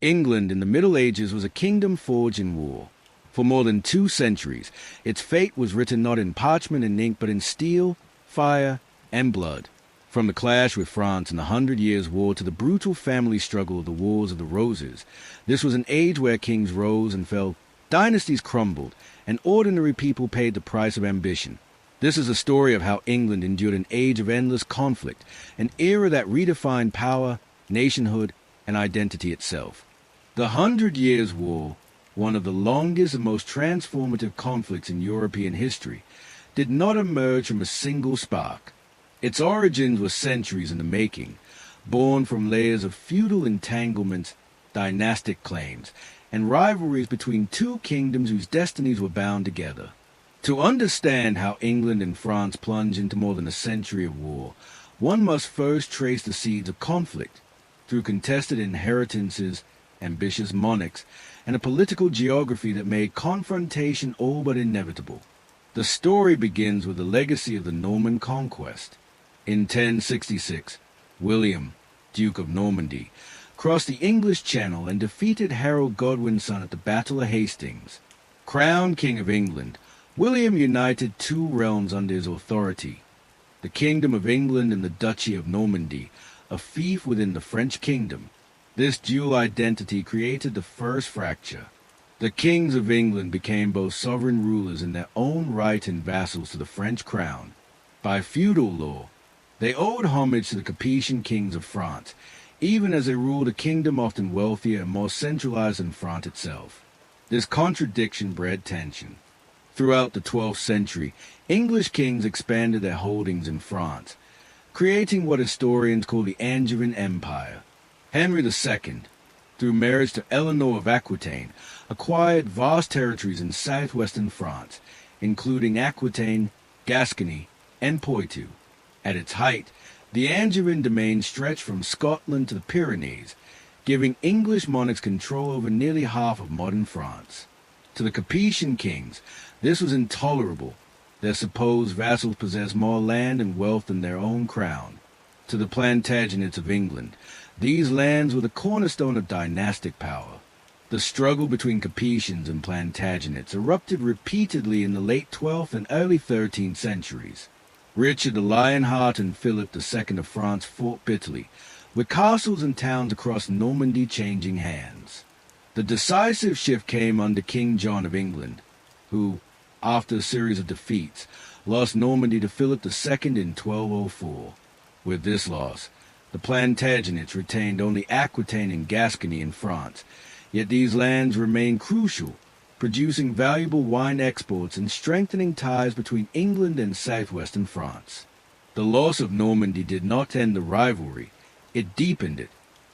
England in the Middle Ages was a kingdom forged in war. For more than 2 centuries, its fate was written not in parchment and ink, but in steel, fire, and blood. From the clash with France in the 100 Years' War to the brutal family struggle of the Wars of the Roses, this was an age where kings rose and fell, dynasties crumbled, and ordinary people paid the price of ambition. This is a story of how England endured an age of endless conflict, an era that redefined power, nationhood, and identity itself. The 100 Years' War, one of the longest and most transformative conflicts in European history, did not emerge from a single spark. Its origins were centuries in the making, born from layers of feudal entanglements, dynastic claims, and rivalries between 2 kingdoms whose destinies were bound together. To understand how England and France plunged into more than a century of war, one must first trace the seeds of conflict through contested inheritances, ambitious monarchs, and a political geography that made confrontation all but inevitable. The story begins with the legacy of the Norman conquest. In 1066, William, Duke of Normandy, crossed the English Channel and defeated Harold Godwin's son at the Battle of Hastings. Crowned King of England, William united 2 realms under his authority, the Kingdom of England and the Duchy of Normandy, a fief within the French kingdom. This dual identity created the first fracture. The kings of England became both sovereign rulers in their own right and vassals to the French crown. By feudal law, they owed homage to the Capetian kings of France, even as they ruled a kingdom often wealthier and more centralized than France itself. This contradiction bred tension. Throughout the 12th century, English kings expanded their holdings in France, creating what historians call the Angevin Empire. Henry II, through marriage to Eleanor of Aquitaine, acquired vast territories in southwestern France, including Aquitaine, Gascony, and Poitou. At its height, the Angevin domain stretched from Scotland to the Pyrenees, giving English monarchs control over nearly half of modern France. To the Capetian kings, this was intolerable. Their supposed vassals possessed more land and wealth than their own crown. To the Plantagenets of England, these lands were the cornerstone of dynastic power. The struggle between Capetians and Plantagenets erupted repeatedly in the late 12th and early 13th centuries. Richard the Lionheart and Philip II of France fought bitterly, with castles and towns across Normandy changing hands. The decisive shift came under King John of England, who, after a series of defeats, lost Normandy to Philip II in 1204. With this loss, the Plantagenets retained only Aquitaine and Gascony in France, yet these lands remained crucial, producing valuable wine exports and strengthening ties between England and southwestern France. The loss of Normandy did not end the rivalry, it deepened it,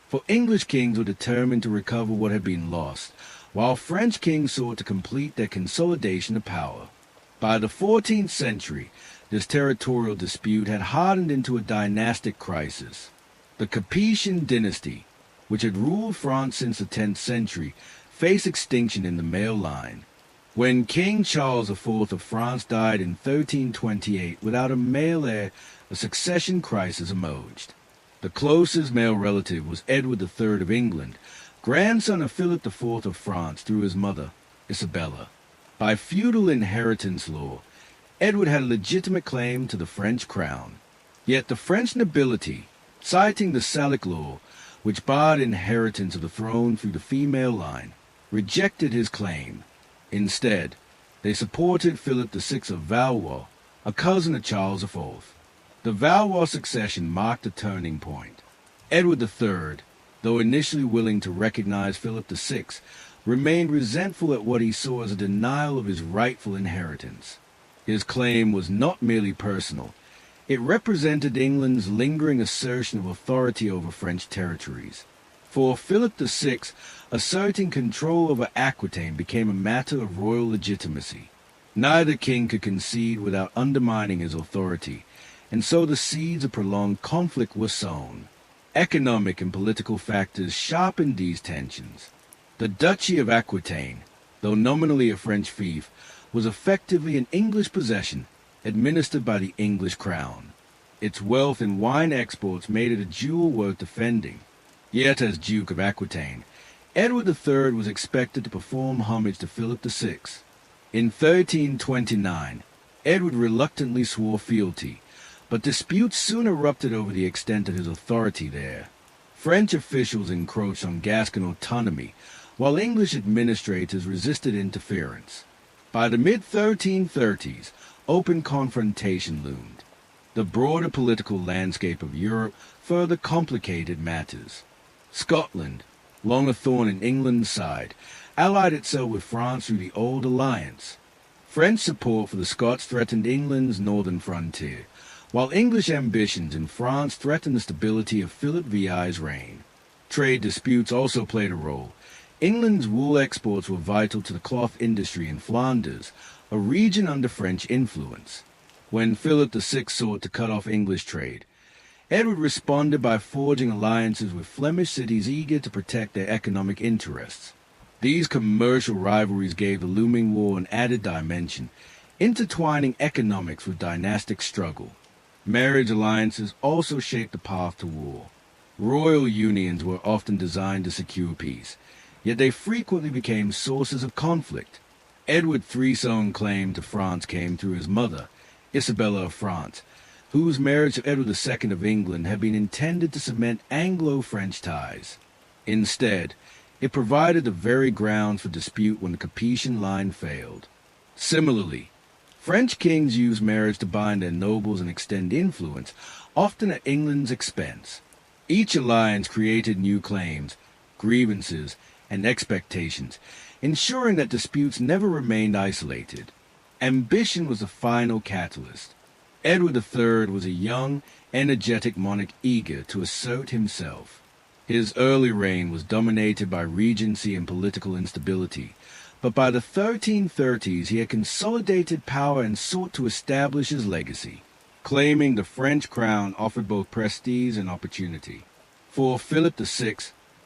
for English kings were determined to recover what had been lost, while French kings sought to complete their consolidation of power. By the 14th century, this territorial dispute had hardened into a dynastic crisis. The Capetian dynasty, which had ruled France since the 10th century, faced extinction in the male line. When King Charles IV of France died in 1328 without a male heir, a succession crisis emerged. The closest male relative was Edward III of England, grandson of Philip IV of France through his mother, Isabella. By feudal inheritance law, Edward had a legitimate claim to the French crown. Yet the French nobility, citing the Salic law, which barred inheritance of the throne through the female line, rejected his claim. Instead, they supported Philip VI of Valois, a cousin of Charles IV. The Valois succession marked a turning point. Edward III, though initially willing to recognize Philip VI, remained resentful at what he saw as a denial of his rightful inheritance. His claim was not merely personal. It represented England's lingering assertion of authority over French territories. For Philip VI, asserting control over Aquitaine became a matter of royal legitimacy. Neither king could concede without undermining his authority, and so the seeds of prolonged conflict were sown. Economic and political factors sharpened these tensions. The Duchy of Aquitaine, though nominally a French fief, was effectively an English possession administered by the English crown. Its wealth in wine exports made it a jewel worth defending. Yet as Duke of Aquitaine, Edward III was expected to perform homage to Philip VI. In 1329, Edward reluctantly swore fealty, but disputes soon erupted over the extent of his authority there. French officials encroached on Gascon autonomy, while English administrators resisted interference. By the mid-1330s, open confrontation loomed. The broader political landscape of Europe further complicated matters. Scotland, long a thorn in England's side, allied itself with France through the Old Alliance. French support for the Scots threatened England's northern frontier, while English ambitions in France threatened the stability of Philip VI's reign. Trade disputes also played a role. England's wool exports were vital to the cloth industry in Flanders, a region under French influence. When Philip VI sought to cut off English trade, Edward responded by forging alliances with Flemish cities eager to protect their economic interests. These commercial rivalries gave the looming war an added dimension, intertwining economics with dynastic struggle. Marriage alliances also shaped the path to war. Royal unions were often designed to secure peace, yet they frequently became sources of conflict. Edward III's own claim to France came through his mother, Isabella of France, whose marriage to Edward II of England had been intended to cement Anglo-French ties. Instead, it provided the very grounds for dispute when the Capetian line failed. Similarly, French kings used marriage to bind their nobles and extend influence, often at England's expense. Each alliance created new claims, grievances, and expectations, ensuring that disputes never remained isolated. Ambition was the final catalyst. Edward III was a young, energetic monarch eager to assert himself. His early reign was dominated by regency and political instability, but by the 1330s he had consolidated power and sought to establish his legacy. Claiming the French crown offered both prestige and opportunity. For Philip VI,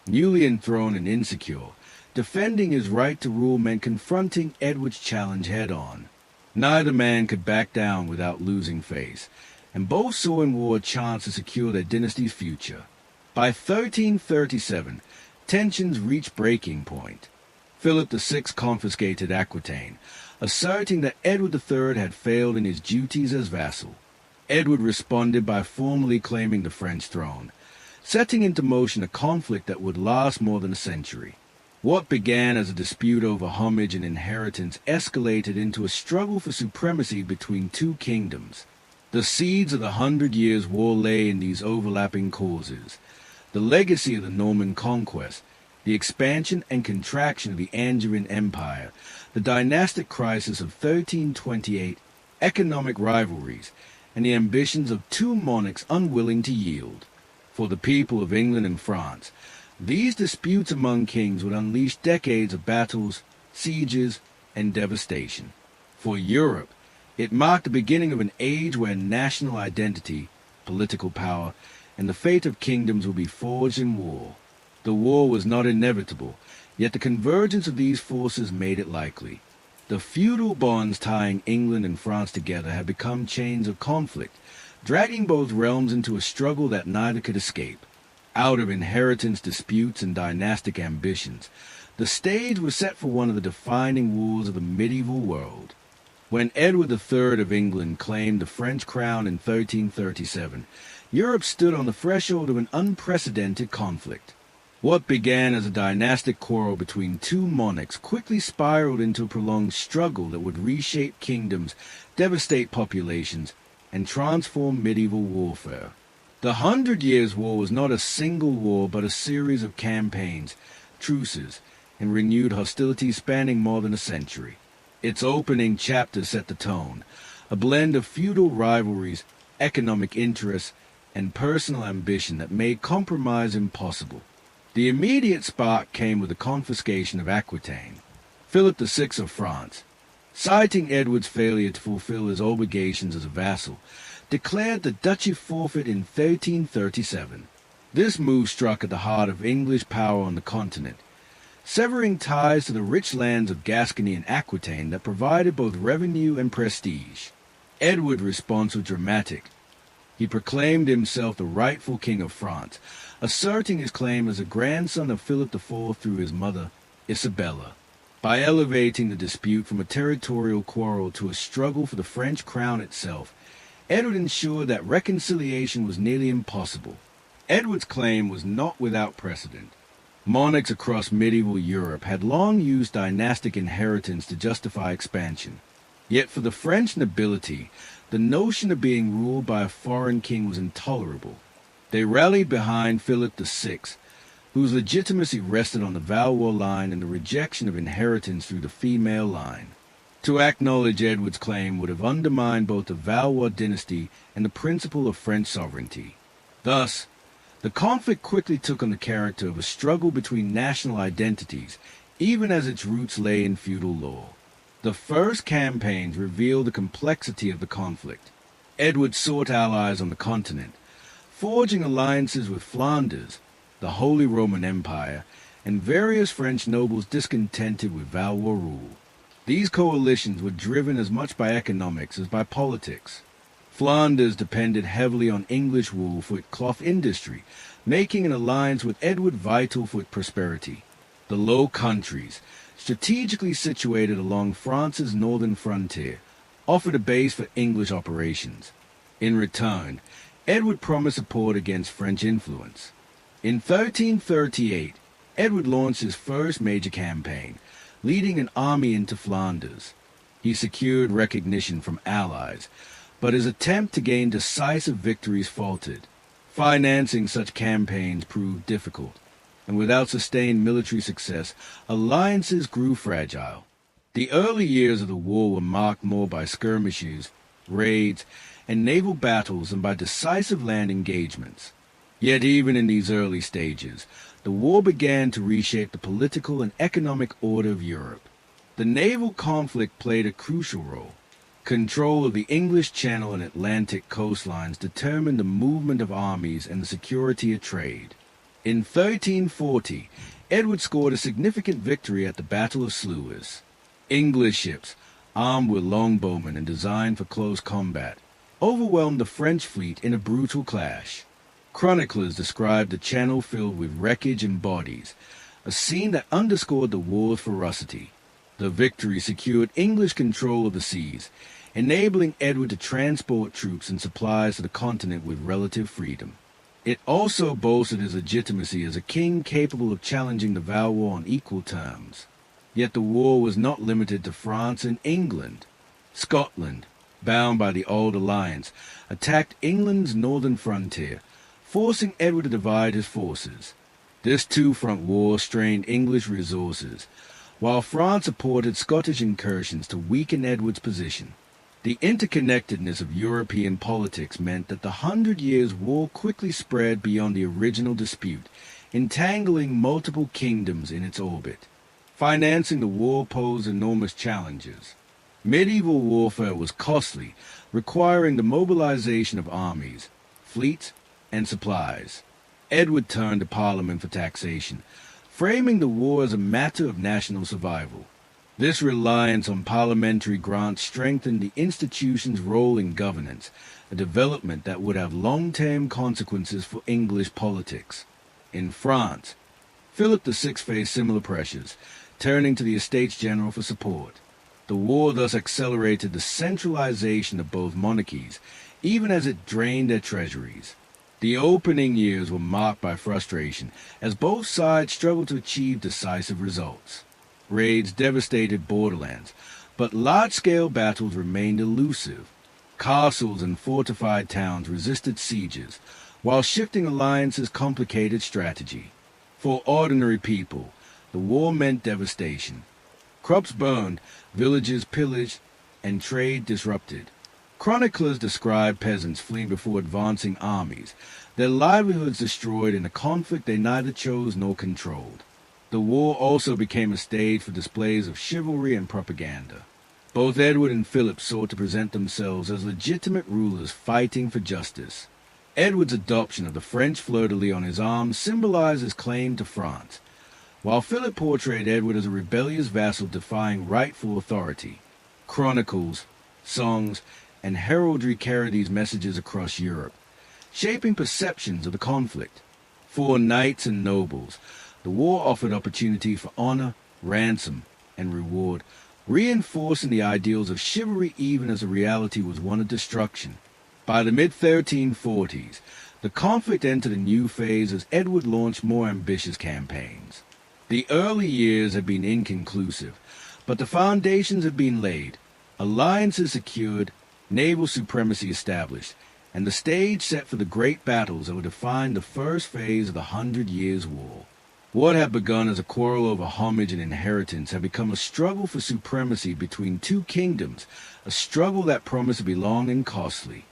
newly enthroned and insecure, defending his right to rule meant confronting Edward's challenge head-on. Neither man could back down without losing face, and both saw in war a chance to secure their dynasty's future. By 1337, tensions reached breaking point. Philip VI confiscated Aquitaine, asserting that Edward III had failed in his duties as vassal. Edward responded by formally claiming the French throne, setting into motion a conflict that would last more than a century. What began as a dispute over homage and inheritance escalated into a struggle for supremacy between two kingdoms. The seeds of the 100 Years' War lay in these overlapping causes. The legacy of the Norman conquest, the expansion and contraction of the Angevin Empire, the dynastic crisis of 1328, economic rivalries, and the ambitions of two monarchs unwilling to yield. For the people of England and France, these disputes among kings would unleash decades of battles, sieges, and devastation. For Europe, it marked the beginning of an age where national identity, political power, and the fate of kingdoms would be forged in war. The war was not inevitable, yet the convergence of these forces made it likely. The feudal bonds tying England and France together had become chains of conflict, dragging both realms into a struggle that neither could escape. Out of inheritance disputes and dynastic ambitions, the stage was set for one of the defining wars of the medieval world. When Edward III of England claimed the French crown in 1337, Europe stood on the threshold of an unprecedented conflict. What began as a dynastic quarrel between two monarchs quickly spiraled into a prolonged struggle that would reshape kingdoms, devastate populations, and transform medieval warfare. The 100 Years' War was not a single war but a series of campaigns, truces, and renewed hostilities spanning more than a century. Its opening chapter set the tone, a blend of feudal rivalries, economic interests, and personal ambition that made compromise impossible. The immediate spark came with the confiscation of Aquitaine. Philip VI of France, citing Edward's failure to fulfill his obligations as a vassal, declared the duchy forfeit in 1337. This move struck at the heart of English power on the continent, severing ties to the rich lands of Gascony and Aquitaine that provided both revenue and prestige. Edward's response was dramatic. He proclaimed himself the rightful king of France, asserting his claim as a grandson of Philip IV through his mother, Isabella. By elevating the dispute from a territorial quarrel to a struggle for the French crown itself, Edward ensured that reconciliation was nearly impossible. Edward's claim was not without precedent. Monarchs across medieval Europe had long used dynastic inheritance to justify expansion. Yet for the French nobility, the notion of being ruled by a foreign king was intolerable. They rallied behind Philip VI, whose legitimacy rested on the Valois line and the rejection of inheritance through the female line. To acknowledge Edward's claim would have undermined both the Valois dynasty and the principle of French sovereignty. Thus, the conflict quickly took on the character of a struggle between national identities, even as its roots lay in feudal law. The first campaigns revealed the complexity of the conflict. Edward sought allies on the continent, forging alliances with Flanders, the Holy Roman Empire, and various French nobles discontented with Valois rule. These coalitions were driven as much by economics as by politics. Flanders depended heavily on English wool for its cloth industry, making an alliance with Edward vital for its prosperity. The Low Countries, strategically situated along France's northern frontier, offered a base for English operations. In return, Edward promised support against French influence. In 1338, Edward launched his first major campaign, leading an army into Flanders. He secured recognition from allies, but his attempt to gain decisive victories faltered. Financing such campaigns proved difficult, and without sustained military success, alliances grew fragile. The early years of the war were marked more by skirmishes, raids, and naval battles than by decisive land engagements. Yet even in these early stages, the war began to reshape the political and economic order of Europe. The naval conflict played a crucial role. Control of the English Channel and Atlantic coastlines determined the movement of armies and the security of trade. In 1340, Edward scored a significant victory at the Battle of Sluis. English ships, armed with longbowmen and designed for close combat, overwhelmed the French fleet in a brutal clash. Chroniclers described the channel filled with wreckage and bodies, a scene that underscored the war's ferocity. The victory secured English control of the seas, enabling Edward to transport troops and supplies to the continent with relative freedom. It also bolstered his legitimacy as a king capable of challenging the Valois on equal terms. Yet the war was not limited to France and England. Scotland, bound by the Old Alliance, attacked England's northern frontier, forcing Edward to divide his forces. This two-front war strained English resources, while France supported Scottish incursions to weaken Edward's position. The interconnectedness of European politics meant that the 100 Years' War quickly spread beyond the original dispute, entangling multiple kingdoms in its orbit. Financing the war posed enormous challenges. Medieval warfare was costly, requiring the mobilization of armies, fleets, and supplies. Edward turned to Parliament for taxation, framing the war as a matter of national survival. This reliance on parliamentary grants strengthened the institution's role in governance, a development that would have long-term consequences for English politics. In France, Philip VI faced similar pressures, turning to the Estates General for support. The war thus accelerated the centralization of both monarchies, even as it drained their treasuries. The opening years were marked by frustration, as both sides struggled to achieve decisive results. Raids devastated borderlands, but large-scale battles remained elusive. Castles and fortified towns resisted sieges, while shifting alliances complicated strategy. For ordinary people, the war meant devastation. Crops burned, villages pillaged, and trade disrupted. Chroniclers describe peasants fleeing before advancing armies, their livelihoods destroyed in a conflict they neither chose nor controlled. The war also became a stage for displays of chivalry and propaganda. Both Edward and Philip sought to present themselves as legitimate rulers fighting for justice. Edward's adoption of the French fleur-de-lis on his arm symbolized his claim to France, while Philip portrayed Edward as a rebellious vassal defying rightful authority. Chronicles, songs, and heraldry carried these messages across Europe, shaping perceptions of the conflict. For knights and nobles, the war offered opportunity for honor, ransom, and reward, reinforcing the ideals of chivalry even as the reality was one of destruction. By the mid-1340s, the conflict entered a new phase as Edward launched more ambitious campaigns. The early years had been inconclusive, but the foundations had been laid, alliances secured, naval supremacy established, and the stage set for the great battles that would define the first phase of the 100 Years' War. What had begun as a quarrel over homage and inheritance had become a struggle for supremacy between two kingdoms, a struggle that promised to be long and costly.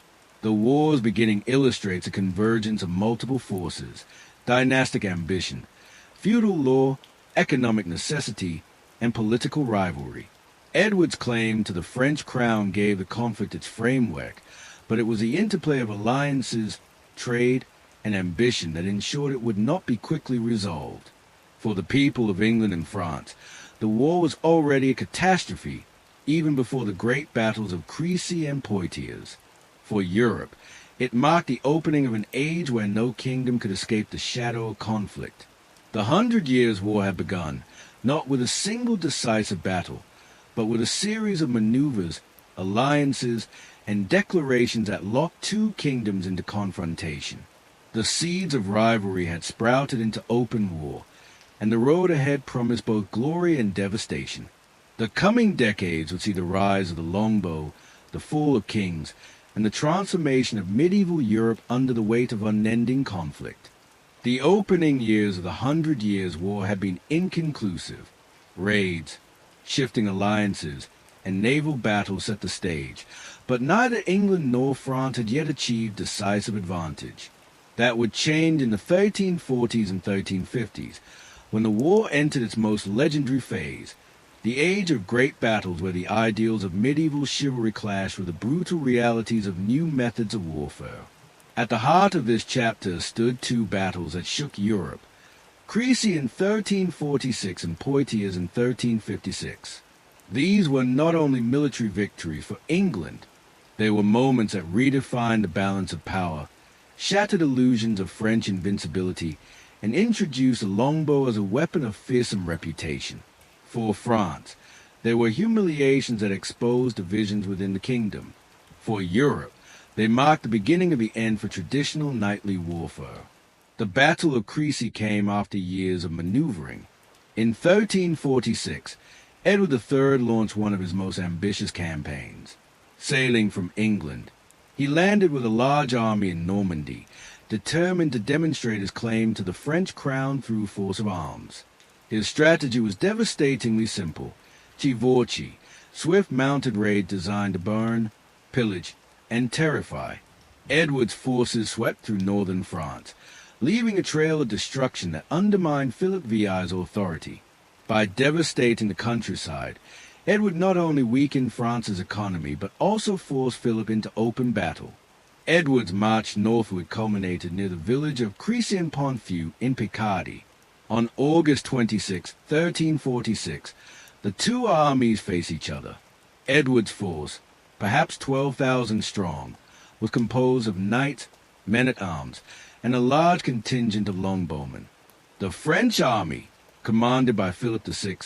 The war's beginning illustrates a convergence of multiple forces: dynastic ambition, feudal law, economic necessity, and political rivalry. Edward's claim to the French crown gave the conflict its framework, but it was the interplay of alliances, trade, and ambition that ensured it would not be quickly resolved. For the people of England and France, the war was already a catastrophe, even before the great battles of Crécy and Poitiers. For Europe, it marked the opening of an age where no kingdom could escape the shadow of conflict. The 100 Years' War had begun, not with a single decisive battle, but with a series of maneuvers, alliances, and declarations that locked two kingdoms into confrontation. The seeds of rivalry had sprouted into open war, and the road ahead promised both glory and devastation. The coming decades would see the rise of the longbow, the fall of kings, and the transformation of medieval Europe under the weight of unending conflict. The opening years of the 100 Years' War had been inconclusive. Raids, shifting alliances, and naval battles set the stage, but neither England nor France had yet achieved decisive advantage. That would change in the 1340s and 1350s, when the war entered its most legendary phase, the age of great battles where the ideals of medieval chivalry clashed with the brutal realities of new methods of warfare. At the heart of this chapter stood two battles that shook Europe: Crécy in 1346 and Poitiers in 1356. These were not only military victories for England, they were moments that redefined the balance of power, shattered illusions of French invincibility, and introduced the longbow as a weapon of fearsome reputation. For France, there were humiliations that exposed divisions within the kingdom. For Europe, they marked the beginning of the end for traditional knightly warfare. The Battle of Crécy came after years of maneuvering. In 1346, Edward III launched one of his most ambitious campaigns. Sailing from England, he landed with a large army in Normandy, determined to demonstrate his claim to the French crown through force of arms. His strategy was devastatingly simple: chivalry, swift mounted raid designed to burn, pillage, and terrify. Edward's forces swept through northern France, leaving a trail of destruction that undermined Philip VI's authority. By devastating the countryside, Edward not only weakened France's economy, but also forced Philip into open battle. Edward's march northward culminated near the village of Crécy-en-Ponthieu in Picardy. On August 26, 1346, the two armies faced each other. Edward's force, perhaps 12,000 strong, was composed of knights, men-at-arms, and a large contingent of longbowmen. The French army, commanded by Philip VI,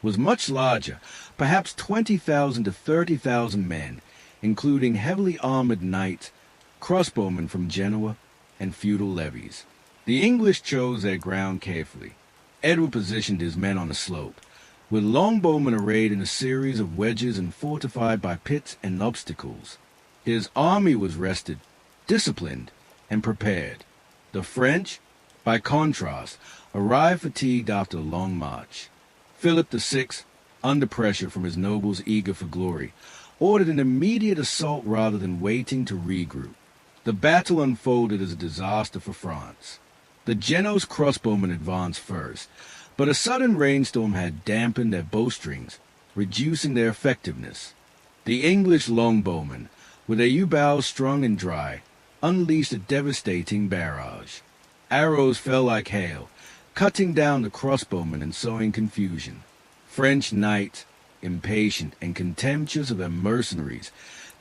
was much larger, perhaps 20,000 to 30,000 men, including heavily armored knights, crossbowmen from Genoa, and feudal levies. The English chose their ground carefully. Edward positioned his men on a slope, with longbowmen arrayed in a series of wedges and fortified by pits and obstacles. His army was rested, disciplined, and prepared. The French, by contrast, arrived fatigued after a long march. Philip VI, under pressure from his nobles eager for glory, ordered an immediate assault rather than waiting to regroup. The battle unfolded as a disaster for France. The Genoese crossbowmen advanced first, but a sudden rainstorm had dampened their bowstrings, reducing their effectiveness. The English longbowmen, with their yew-bows strung and dry, unleashed a devastating barrage. Arrows fell like hail, cutting down the crossbowmen and sowing confusion. French knights, impatient and contemptuous of their mercenaries,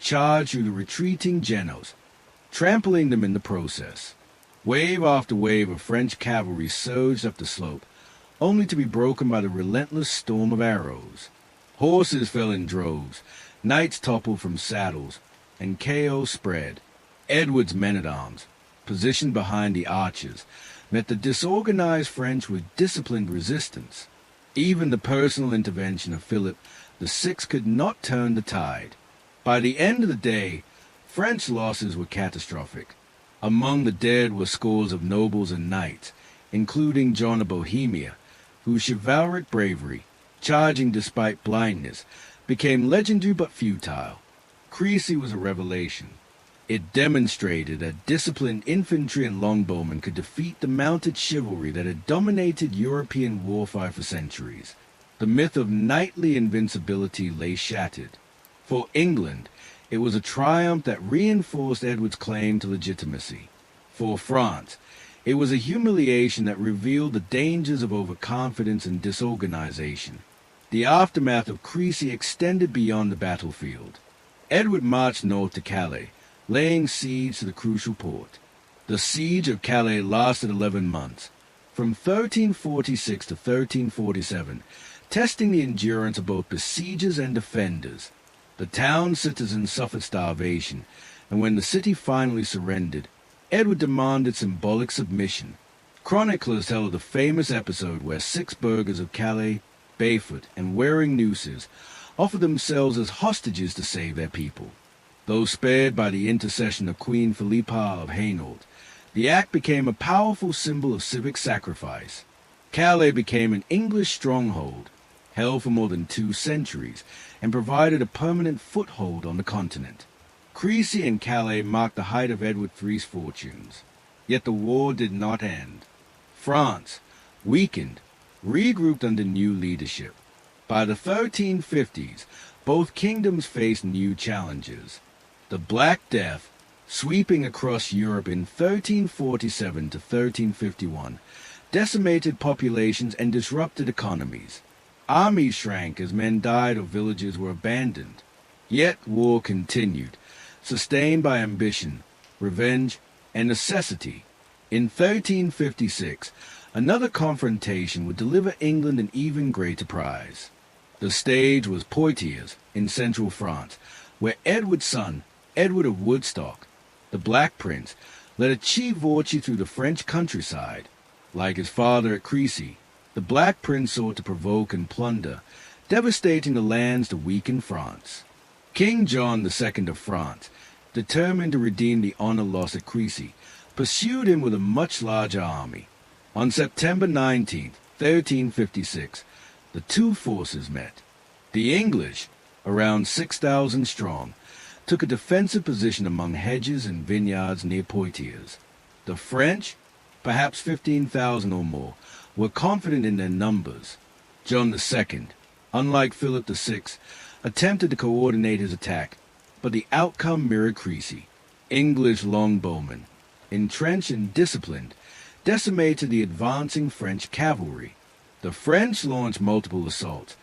charged through the retreating Genoese, trampling them in the process. Wave after wave of French cavalry surged up the slope, only to be broken by the relentless storm of arrows. Horses fell in droves, knights toppled from saddles, and chaos spread. Edward's men-at-arms, positioned behind the archers, met the disorganized French with disciplined resistance. Even the personal intervention of Philip VI could not turn the tide. By the end of the day, French losses were catastrophic. Among the dead were scores of nobles and knights, including John of Bohemia, whose chivalric bravery, charging despite blindness, became legendary but futile. Crécy was a revelation. It demonstrated that disciplined infantry and longbowmen could defeat the mounted chivalry that had dominated European warfare for centuries. The myth of knightly invincibility lay shattered. For England, it was a triumph that reinforced Edward's claim to legitimacy. For France, it was a humiliation that revealed the dangers of overconfidence and disorganization. The aftermath of Crécy extended beyond the battlefield. Edward marched north to Calais, laying siege to the crucial port. The siege of Calais lasted 11 months, from 1346 to 1347, testing the endurance of both besiegers and defenders. The town citizens suffered starvation, and when the city finally surrendered, Edward demanded symbolic submission. Chroniclers tell of the famous episode where 6 burghers of Calais, barefoot and wearing nooses, offered themselves as hostages to save their people. Though spared by the intercession of Queen Philippa of Hainault, the act became a powerful symbol of civic sacrifice. Calais became an English stronghold, held for more than 2 centuries, and provided a permanent foothold on the continent. Crécy and Calais marked the height of Edward III's fortunes. Yet the war did not end. France, weakened, regrouped under new leadership. By the 1350s, both kingdoms faced new challenges. The Black Death, sweeping across Europe in 1347 to 1351, decimated populations and disrupted economies. Armies shrank as men died or villages were abandoned. Yet war continued, sustained by ambition, revenge, and necessity. In 1356, another confrontation would deliver England an even greater prize. The stage was Poitiers in central France, where Edward's son, Edward of Woodstock, the Black Prince, led a chivalry through the French countryside. Like his father at Crécy, the Black Prince sought to provoke and plunder, devastating the lands to weaken France. King John II of France, determined to redeem the honor lost at Crécy, pursued him with a much larger army. On September 19, 1356, the two forces met. The English, around 6,000 strong, took a defensive position among hedges and vineyards near Poitiers. The French, perhaps 15,000 or more, were confident in their numbers. John II, unlike Philip VI, attempted to coordinate his attack, but the outcome mirrored Crécy. English longbowmen, entrenched and disciplined, decimated the advancing French cavalry. The French launched multiple assaults,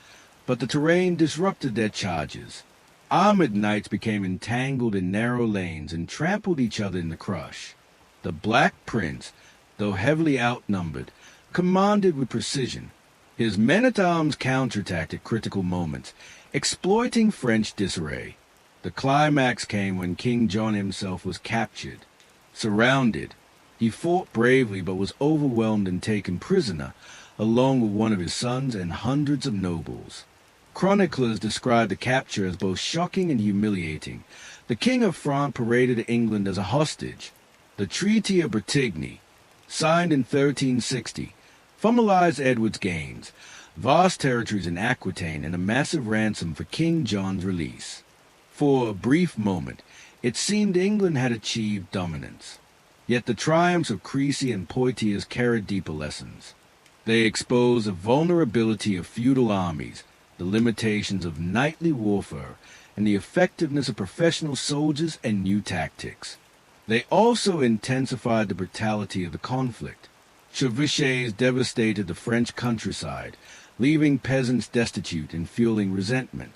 but the terrain disrupted their charges. Armored knights became entangled in narrow lanes and trampled each other in the crush. The Black Prince, though heavily outnumbered, commanded with precision. His men-at-arms counterattacked at critical moments, exploiting French disarray. The climax came when King John himself was captured. Surrounded, he fought bravely but was overwhelmed and taken prisoner, along with one of his sons and hundreds of nobles. Chroniclers describe the capture as both shocking and humiliating. The King of France paraded England as a hostage. The Treaty of Bretigny, signed in 1360, formalized Edward's gains, vast territories in Aquitaine, and a massive ransom for King John's release. For a brief moment, it seemed England had achieved dominance. Yet the triumphs of Crécy and Poitiers carried deeper lessons. They exposed the vulnerability of feudal armies, the limitations of knightly warfare, and the effectiveness of professional soldiers and new tactics. They also intensified the brutality of the conflict. Chevauchés devastated the French countryside, leaving peasants destitute and fueling resentment.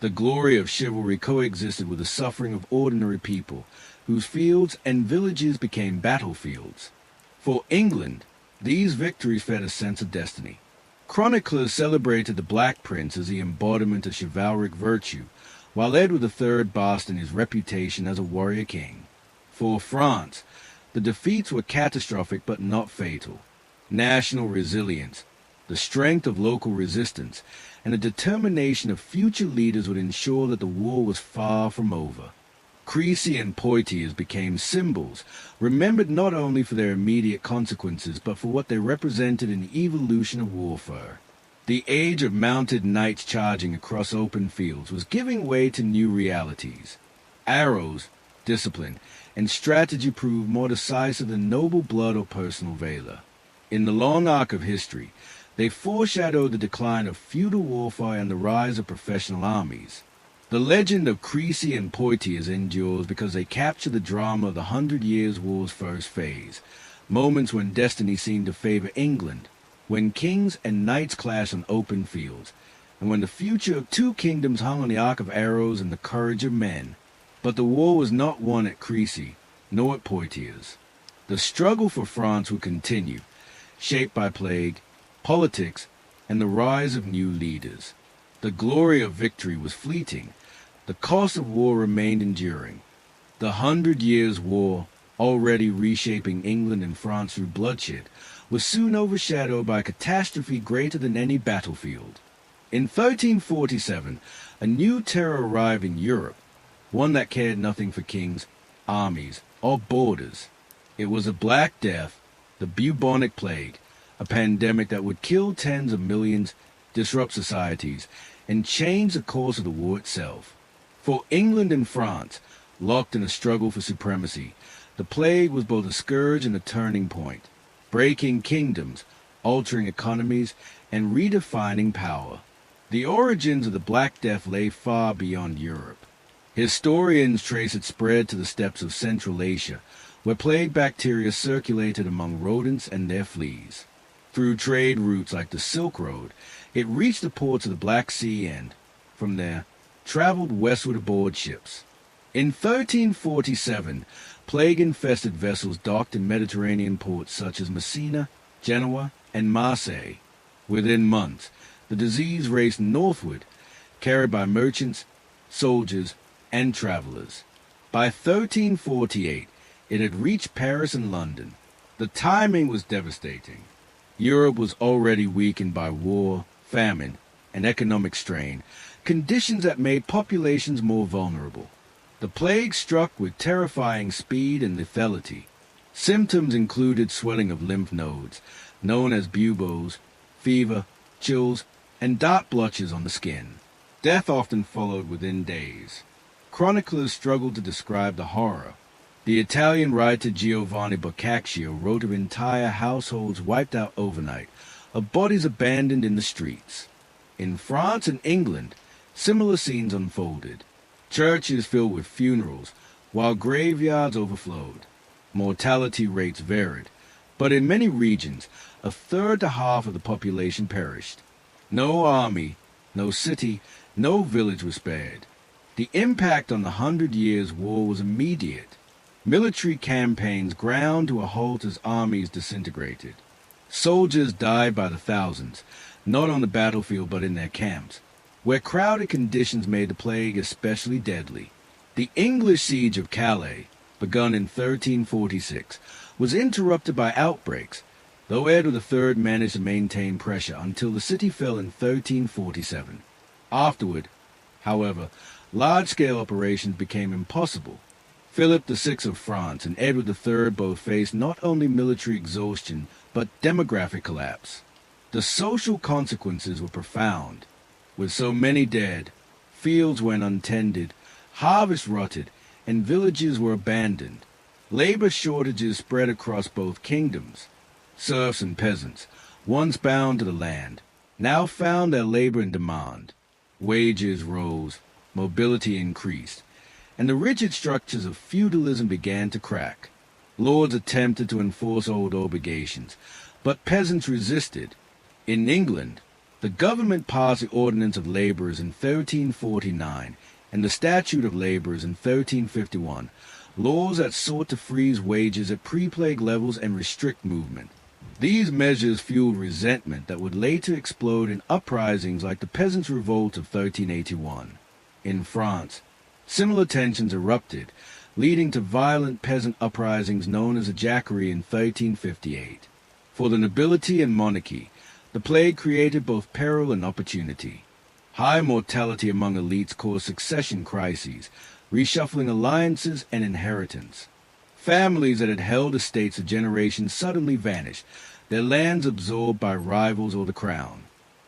The glory of chivalry coexisted with the suffering of ordinary people, whose fields and villages became battlefields. For England, these victories fed a sense of destiny. Chroniclers celebrated the Black Prince as the embodiment of chivalric virtue, while Edward III basked in his reputation as a warrior king. For France, the defeats were catastrophic but not fatal. National resilience, the strength of local resistance, and the determination of future leaders would ensure that the war was far from over. Crécy and Poitiers became symbols, remembered not only for their immediate consequences but for what they represented in the evolution of warfare. The age of mounted knights charging across open fields was giving way to new realities. Arrows, discipline, and strategy proved more decisive than noble blood or personal valor. In the long arc of history, they foreshadowed the decline of feudal warfare and the rise of professional armies. The legend of Crécy and Poitiers endures because they capture the drama of the 100 Years' War's first phase, moments when destiny seemed to favor England, when kings and knights clashed on open fields, and when the future of two kingdoms hung on the arc of arrows and the courage of men. But the war was not won at Crécy, nor at Poitiers. The struggle for France would continue, shaped by plague, politics, and the rise of new leaders. The glory of victory was fleeting. The cost of war remained enduring. The 100 Years' War, already reshaping England and France through bloodshed, was soon overshadowed by a catastrophe greater than any battlefield. In 1347, a new terror arrived in Europe, one that cared nothing for kings, armies, or borders. It was a Black Death, the bubonic plague, a pandemic that would kill tens of millions, disrupt societies, and change the course of the war itself. For England and France, locked in a struggle for supremacy, the plague was both a scourge and a turning point, breaking kingdoms, altering economies, and redefining power. The origins of the Black Death lay far beyond Europe. Historians trace its spread to the steppes of Central Asia, where plague bacteria circulated among rodents and their fleas. Through trade routes like the Silk Road, it reached the ports of the Black Sea and, from there, traveled westward aboard ships. In 1347, plague-infested vessels docked in Mediterranean ports such as Messina, Genoa, and Marseille. Within months, the disease raced northward, carried by merchants, soldiers, and travelers. By 1348, it had reached Paris and London. The timing was devastating. Europe was already weakened by war, famine, and economic strain, conditions that made populations more vulnerable. The plague struck with terrifying speed and lethality. Symptoms included swelling of lymph nodes, known as buboes, fever, chills, and dark blotches on the skin. Death often followed within days. Chroniclers struggled to describe the horror. The Italian writer Giovanni Boccaccio wrote of entire households wiped out overnight, of bodies abandoned in the streets. In France and England, similar scenes unfolded. Churches filled with funerals, while graveyards overflowed. Mortality rates varied, but in many regions, a third to half of the population perished. No army, no city, no village was spared. The impact on the 100 Years' War was immediate. Military campaigns ground to a halt as armies disintegrated. Soldiers died by the thousands, not on the battlefield but in their camps, where crowded conditions made the plague especially deadly. The English siege of Calais, begun in 1346, was interrupted by outbreaks, though Edward III managed to maintain pressure until the city fell in 1347. Afterward, however, large-scale operations became impossible. Philip VI of France and Edward III both faced not only military exhaustion but demographic collapse. The social consequences were profound. With so many dead, fields went untended, harvests rotted, and villages were abandoned. Labor shortages spread across both kingdoms. Serfs and peasants, once bound to the land, now found their labor in demand. Wages rose, mobility increased, and the rigid structures of feudalism began to crack. Lords attempted to enforce old obligations, but peasants resisted. In England, the government passed the Ordinance of Labourers in 1349 and the Statute of Labourers in 1351, laws that sought to freeze wages at pre-plague levels and restrict movement. These measures fueled resentment that would later explode in uprisings like the Peasants' Revolt of 1381. In France, similar tensions erupted, leading to violent peasant uprisings known as the Jacquerie in 1358. For the nobility and monarchy, the plague created both peril and opportunity. High mortality among elites caused succession crises, reshuffling alliances and inheritance. Families that had held estates a generation suddenly vanished, their lands absorbed by rivals or the crown.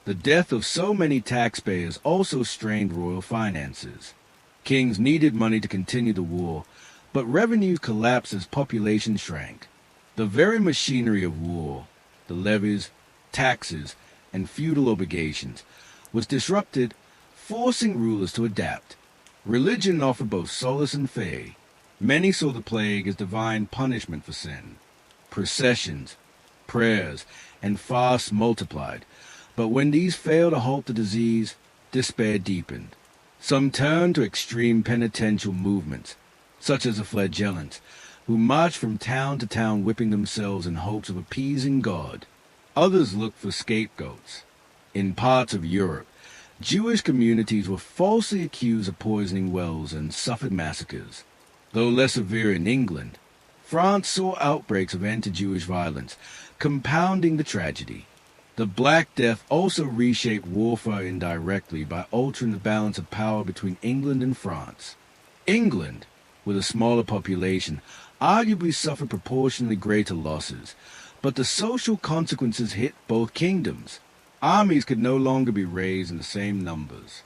The death of so many taxpayers also strained royal finances. Kings needed money to continue the war, but revenues collapsed as population shrank. The very machinery of war, the levies, taxes, and feudal obligations, was disrupted, forcing rulers to adapt. Religion offered both solace and fay. Many saw the plague as divine punishment for sin. Processions, prayers, and fasts multiplied, but when these failed to halt the disease, despair deepened. Some turned to extreme penitential movements, such as the flagellants, who marched from town to town whipping themselves in hopes of appeasing God. Others looked for scapegoats. In parts of Europe, Jewish communities were falsely accused of poisoning wells and suffered massacres. Though less severe in England, France saw outbreaks of anti-Jewish violence, compounding the tragedy. The Black Death also reshaped warfare indirectly by altering the balance of power between England and France. England, with a smaller population, arguably suffered proportionally greater losses, but the social consequences hit both kingdoms. Armies could no longer be raised in the same numbers.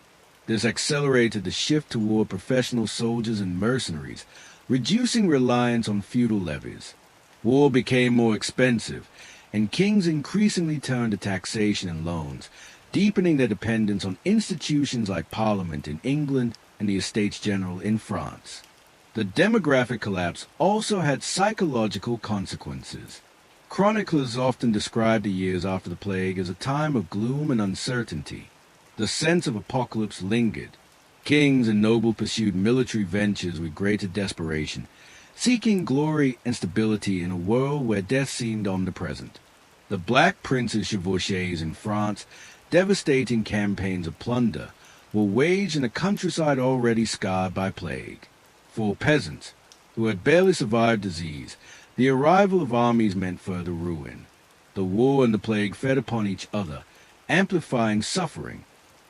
This accelerated the shift toward professional soldiers and mercenaries, reducing reliance on feudal levies. War became more expensive, and kings increasingly turned to taxation and loans, deepening their dependence on institutions like Parliament in England and the Estates General in France. The demographic collapse also had psychological consequences. Chroniclers often describe the years after the plague as a time of gloom and uncertainty. The sense of apocalypse lingered. Kings and nobles pursued military ventures with greater desperation, seeking glory and stability in a world where death seemed omnipresent. The Black Princes chevauchés in France, devastating campaigns of plunder, were waged in a countryside already scarred by plague. For peasants, who had barely survived disease, the arrival of armies meant further ruin. The war and the plague fed upon each other, amplifying suffering.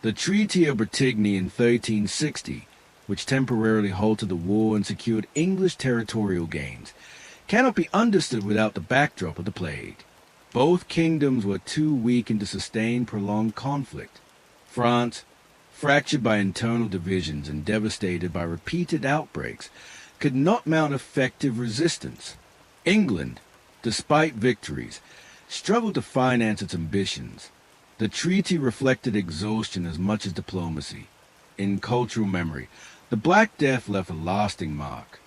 The Treaty of Bretigny in 1360, which temporarily halted the war and secured English territorial gains, cannot be understood without the backdrop of the plague. Both kingdoms were too weakened to sustain prolonged conflict. France, fractured by internal divisions and devastated by repeated outbreaks, could not mount effective resistance. England, despite victories, struggled to finance its ambitions. The treaty reflected exhaustion as much as diplomacy. In cultural memory, the Black Death left a lasting mark.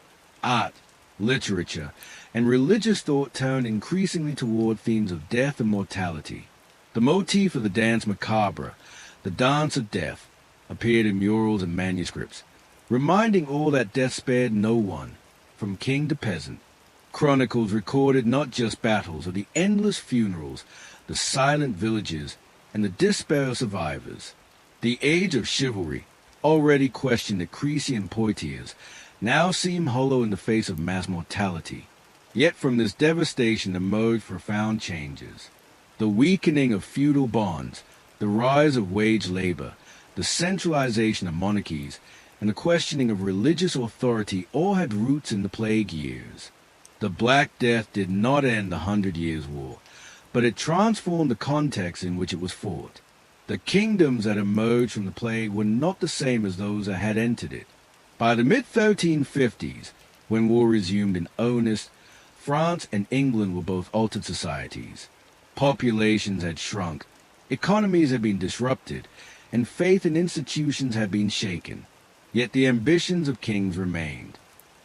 Art, literature, and religious thought turned increasingly toward themes of death and mortality. The motif of the dance macabre, the dance of death, appeared in murals and manuscripts, reminding all that death spared no one, from king to peasant. Chronicles recorded not just battles, but the endless funerals, the silent villages, and the despair of survivors. The age of chivalry, already questioned at Crécy and Poitiers, now seemed hollow in the face of mass mortality. Yet from this devastation emerged profound changes. The weakening of feudal bonds, the rise of wage labor, the centralization of monarchies, and the questioning of religious authority all had roots in the plague years. The Black Death did not end the 100 Years' War, but it transformed the context in which it was fought. The kingdoms that emerged from the plague were not the same as those that had entered it. By the mid-1350s, when war resumed in earnest, France and England were both altered societies. Populations had shrunk, economies had been disrupted, and faith in institutions had been shaken. Yet the ambitions of kings remained.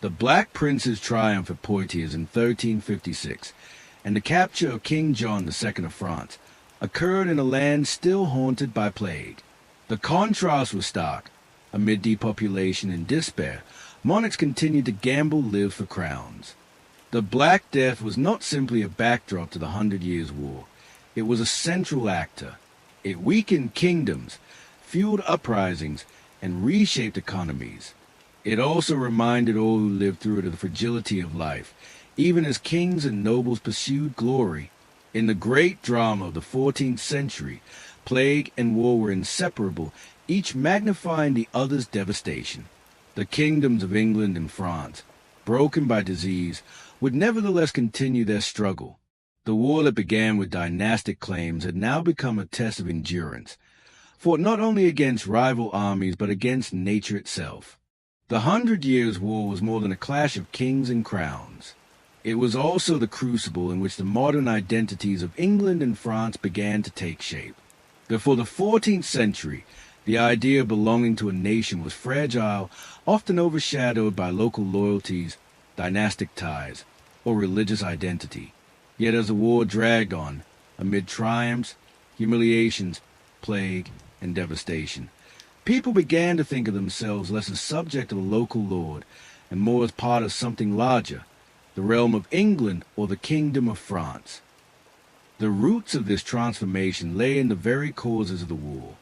The Black Prince's triumph at Poitiers in 1356 and the capture of King John II of France occurred in a land still haunted by plague. The contrast was stark. Amid depopulation and despair, monarchs continued to gamble lives for crowns. The Black Death was not simply a backdrop to the Hundred Years' War. It was a central actor. It weakened kingdoms, fueled uprisings, and reshaped economies. It also reminded all who lived through it of the fragility of life, even as kings and nobles pursued glory. In the great drama of the 14th century, plague and war were inseparable, each magnifying the other's devastation. The kingdoms of England and France, broken by disease, would nevertheless continue their struggle. The war that began with dynastic claims had now become a test of endurance, fought not only against rival armies but against nature itself. The 100 Years' War was more than a clash of kings and crowns. It was also the crucible in which the modern identities of England and France began to take shape. Before the 14th century, the idea of belonging to a nation was fragile, often overshadowed by local loyalties, dynastic ties, or religious identity. Yet as the war dragged on, amid triumphs, humiliations, plague, and devastation, people began to think of themselves less as subject of a local lord and more as part of something larger, the realm of England or the kingdom of France. The roots of this transformation lay in the very causes of the war.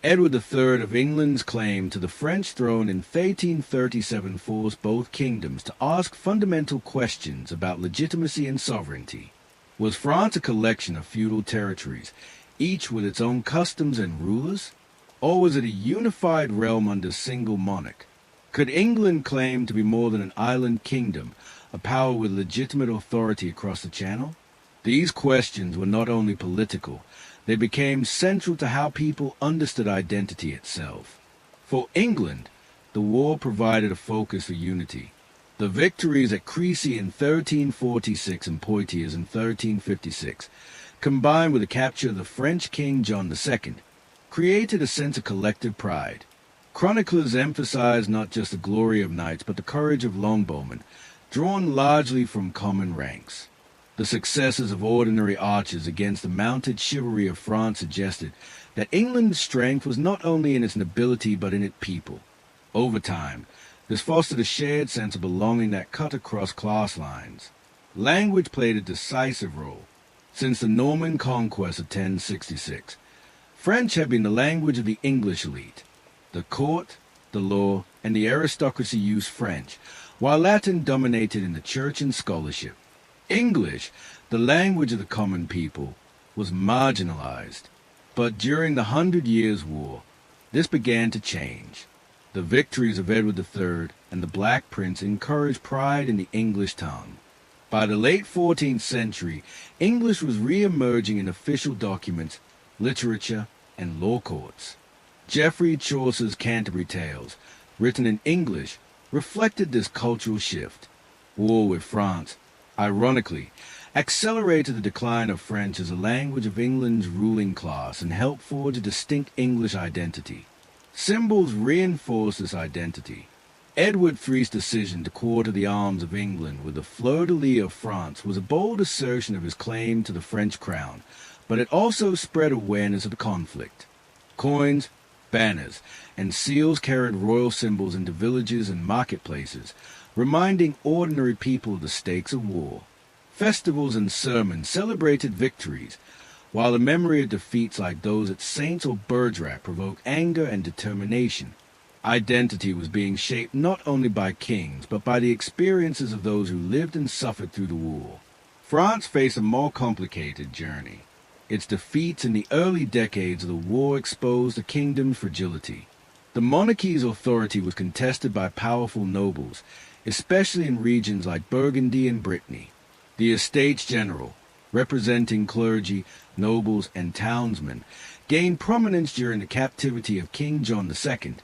Edward III of England's claim to the French throne in 1337 forced both kingdoms to ask fundamental questions about legitimacy and sovereignty. Was France a collection of feudal territories, each with its own customs and rulers? Or was it a unified realm under a single monarch? Could England claim to be more than an island kingdom, a power with legitimate authority across the Channel? These questions were not only political, they became central to how people understood identity itself. For England, the war provided a focus for unity. The victories at Crécy in 1346 and Poitiers in 1356, combined with the capture of the French King John II, created a sense of collective pride. Chroniclers emphasized not just the glory of knights, but the courage of longbowmen, drawn largely from common ranks. The successes of ordinary archers against the mounted chivalry of France suggested that England's strength was not only in its nobility but in its people. Over time, this fostered a shared sense of belonging that cut across class lines. Language played a decisive role. Since the Norman conquest of 1066, French had been the language of the English elite. The court, the law, and the aristocracy used French, while Latin dominated in the church and scholarship. English, the language of the common people, was marginalized. But during the 100 Years' War, this began to change. The victories of Edward III and the Black Prince encouraged pride in the English tongue. By the late 14th century, English was re-emerging in official documents, literature, and law courts. Geoffrey Chaucer's Canterbury Tales, written in English, reflected this cultural shift. War with France, ironically, accelerated the decline of French as a language of England's ruling class and helped forge a distinct English identity. Symbols reinforced this identity. Edward III's decision to quarter the arms of England with the fleur-de-lis of France was a bold assertion of his claim to the French crown, but it also spread awareness of the conflict. Coins, banners, and seals carried royal symbols into villages and marketplaces, reminding ordinary people of the stakes of war. Festivals and sermons celebrated victories, while the memory of defeats like those at Saints or Bergerac provoked anger and determination. Identity was being shaped not only by kings, but by the experiences of those who lived and suffered through the war. France faced a more complicated journey. Its defeats in the early decades of the war exposed the kingdom's fragility. The monarchy's authority was contested by powerful nobles, especially in regions like Burgundy and Brittany. The Estates General, representing clergy, nobles, and townsmen, gained prominence during the captivity of King John II,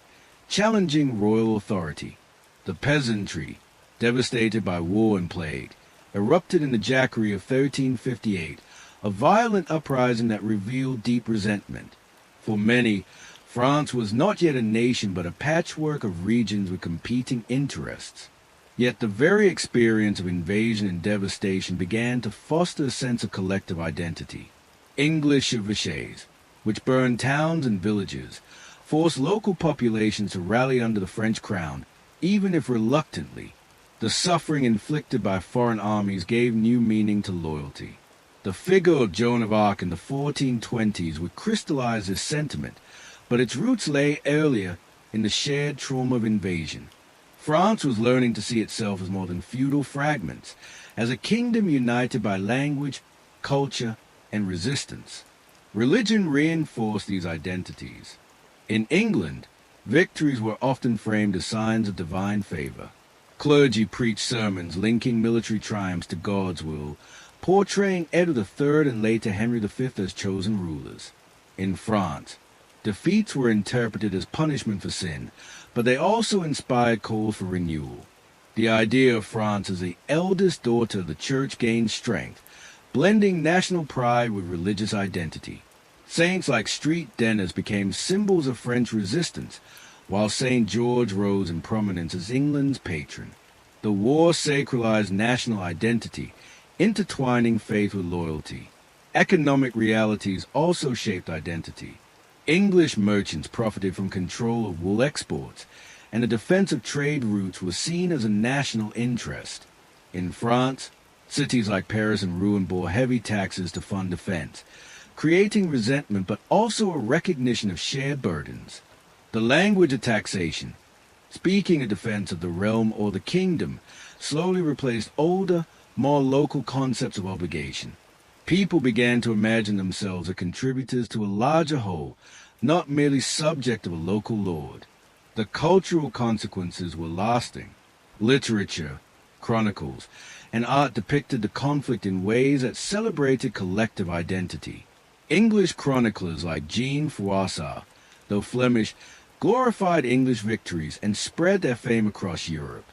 challenging royal authority. The peasantry, devastated by war and plague, erupted in the Jacquerie of 1358, a violent uprising that revealed deep resentment. For many, France was not yet a nation but a patchwork of regions with competing interests. Yet the very experience of invasion and devastation began to foster a sense of collective identity. English chevauchés, which burned towns and villages, forced local populations to rally under the French crown, even if reluctantly. The suffering inflicted by foreign armies gave new meaning to loyalty. The figure of Joan of Arc in the 1420s would crystallize this sentiment, but its roots lay earlier in the shared trauma of invasion. France was learning to see itself as more than feudal fragments, as a kingdom united by language, culture, and resistance. Religion reinforced these identities. In England, victories were often framed as signs of divine favor. Clergy preached sermons linking military triumphs to God's will, portraying Edward III and later Henry V as chosen rulers. In France, defeats were interpreted as punishment for sin, but they also inspired calls for renewal. The idea of France as the eldest daughter of the church gained strength, blending national pride with religious identity. Saints like street Denis became symbols of French resistance, while St. George rose in prominence as England's patron. The war sacralized national identity, intertwining faith with loyalty. Economic realities also shaped identity. English merchants profited from control of wool exports, and the defense of trade routes was seen as a national interest. In France, cities like Paris and Rouen bore heavy taxes to fund defense, creating resentment but also a recognition of shared burdens. The language of taxation, speaking in defense of the realm or the kingdom, slowly replaced older, more local concepts of obligation. People began to imagine themselves as contributors to a larger whole, not merely subject of a local lord. The cultural consequences were lasting. Literature, chronicles, and art depicted the conflict in ways that celebrated collective identity. English chroniclers like Jean Froissart, though Flemish, glorified English victories and spread their fame across Europe.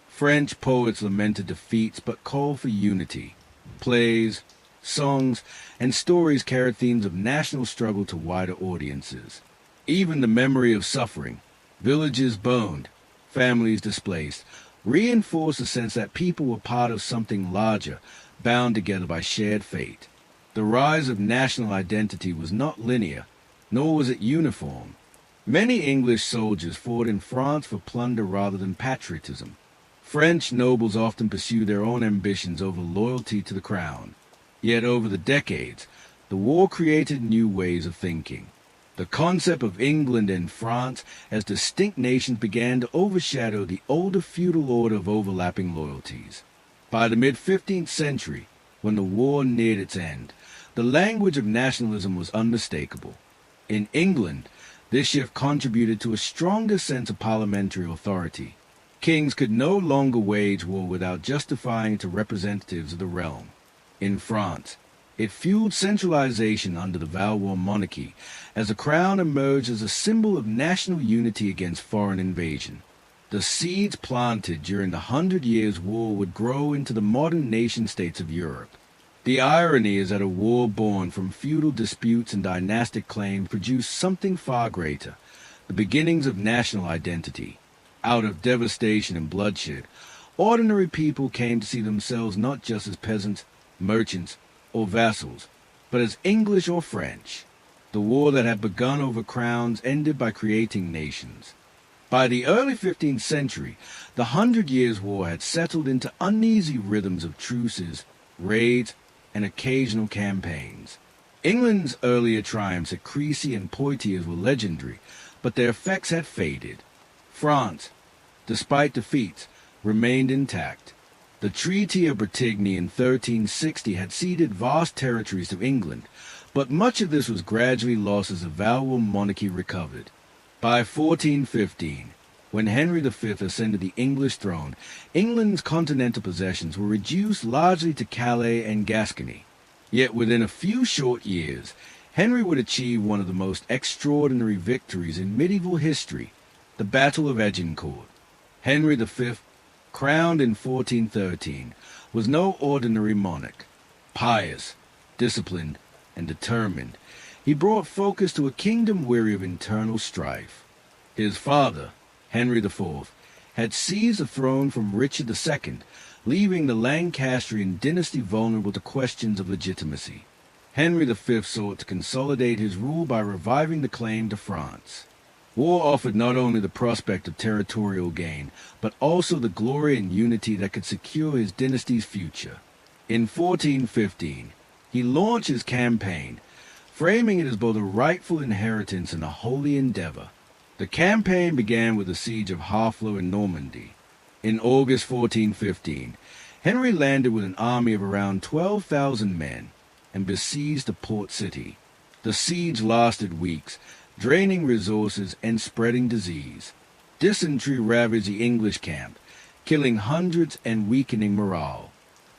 French poets lamented defeats but called for unity. Plays, songs, and stories carried themes of national struggle to wider audiences. Even the memory of suffering, villages burned, families displaced, reinforced the sense that people were part of something larger, bound together by shared fate. The rise of national identity was not linear, nor was it uniform. Many English soldiers fought in France for plunder rather than patriotism. French nobles often pursued their own ambitions over loyalty to the crown. Yet over the decades, the war created new ways of thinking. The concept of England and France as distinct nations began to overshadow the older feudal order of overlapping loyalties. By the mid-15th century, when the war neared its end, the language of nationalism was unmistakable. In England, this shift contributed to a stronger sense of parliamentary authority. Kings could no longer wage war without justifying it to representatives of the realm. In France, it fueled centralization under the Valois monarchy, as the crown emerged as a symbol of national unity against foreign invasion. The seeds planted during the 100 Years' War would grow into the modern nation-states of Europe. The irony is that a war born from feudal disputes and dynastic claims produced something far greater, the beginnings of national identity. Out of devastation and bloodshed, ordinary people came to see themselves not just as peasants, merchants, or vassals, but as English or French. The war that had begun over crowns ended by creating nations. By the early 15th century, the 100 Years' War had settled into uneasy rhythms of truces, raids, and occasional campaigns. England's earlier triumphs at Crécy and Poitiers were legendary, but their effects had faded. France, despite defeats, remained intact. The Treaty of Bretigny in 1360 had ceded vast territories to England, but much of this was gradually lost as the Valois monarchy recovered. By 1415, when Henry V ascended the English throne, England's continental possessions were reduced largely to Calais and Gascony. Yet within a few short years, Henry would achieve one of the most extraordinary victories in medieval history, the Battle of Agincourt. Henry V, crowned in 1413, was no ordinary monarch. Pious, disciplined, and determined, he brought focus to a kingdom weary of internal strife. His father, Henry IV, had seized the throne from Richard II, leaving the Lancastrian dynasty vulnerable to questions of legitimacy. Henry V sought to consolidate his rule by reviving the claim to France. War offered not only the prospect of territorial gain, but also the glory and unity that could secure his dynasty's future. In 1415, he launched his campaign, framing it as both a rightful inheritance and a holy endeavor. The campaign began with the siege of Harfleur in Normandy. In August 1415, Henry landed with an army of around 12,000 men and besieged the port city. The siege lasted weeks, draining resources and spreading disease. Dysentery ravaged the English camp, killing hundreds and weakening morale.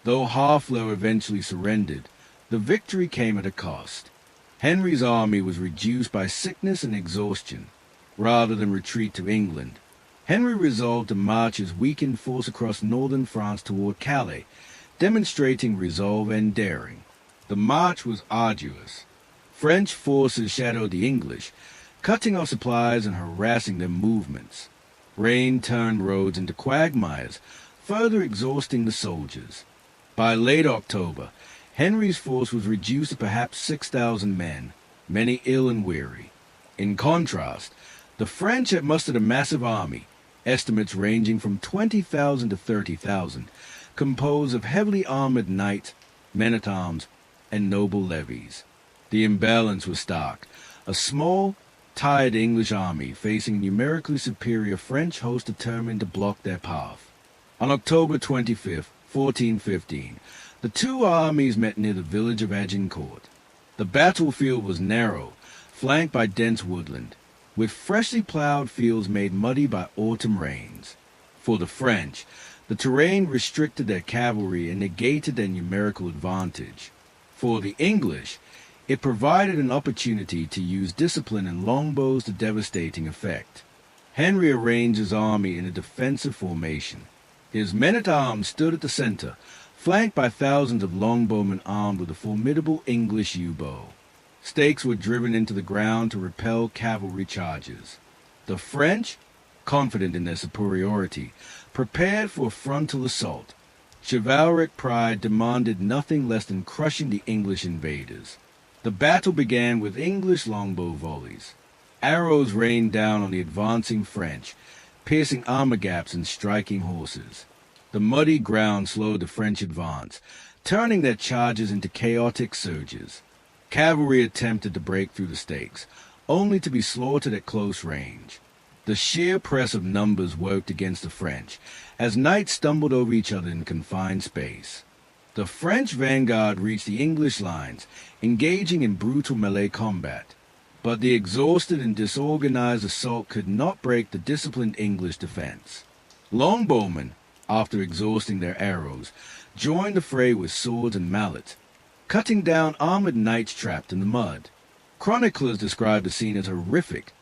Though Harfleur eventually surrendered, the victory came at a cost. Henry's army was reduced by sickness and exhaustion. Rather than retreat to England, Henry resolved to march his weakened force across northern France toward Calais, demonstrating resolve and daring. The march was arduous. French forces shadowed the English, cutting off supplies and harassing their movements. Rain turned roads into quagmires, further exhausting the soldiers. By late October, Henry's force was reduced to perhaps 6,000 men, many ill and weary. In contrast, the French had mustered a massive army, estimates ranging from 20,000 to 30,000, composed of heavily armored knights, men-at-arms, and noble levies. The imbalance was stark. A small, tired English army facing numerically superior French hosts determined to block their path. On October 25, 1415, the two armies met near the village of Agincourt. The battlefield was narrow, flanked by dense woodland, with freshly plowed fields made muddy by autumn rains. For the French, the terrain restricted their cavalry and negated their numerical advantage. For the English, it provided an opportunity to use discipline and longbows to devastating effect. Henry arranged his army in a defensive formation. His men-at-arms stood at the center, flanked by thousands of longbowmen armed with a formidable English yew-bow. Stakes were driven into the ground to repel cavalry charges. The French, confident in their superiority, prepared for a frontal assault. Chivalric pride demanded nothing less than crushing the English invaders. The battle began with English longbow volleys. Arrows rained down on the advancing French, piercing armor gaps and striking horses. The muddy ground slowed the French advance, turning their charges into chaotic surges. Cavalry attempted to break through the stakes, only to be slaughtered at close range. The sheer press of numbers worked against the French, as knights stumbled over each other in confined space. The French vanguard reached the English lines, engaging in brutal melee combat. But the exhausted and disorganized assault could not break the disciplined English defense. Longbowmen, after exhausting their arrows, joined the fray with swords and mallets, cutting down armored knights trapped in the mud. Chroniclers describe the scene as horrific.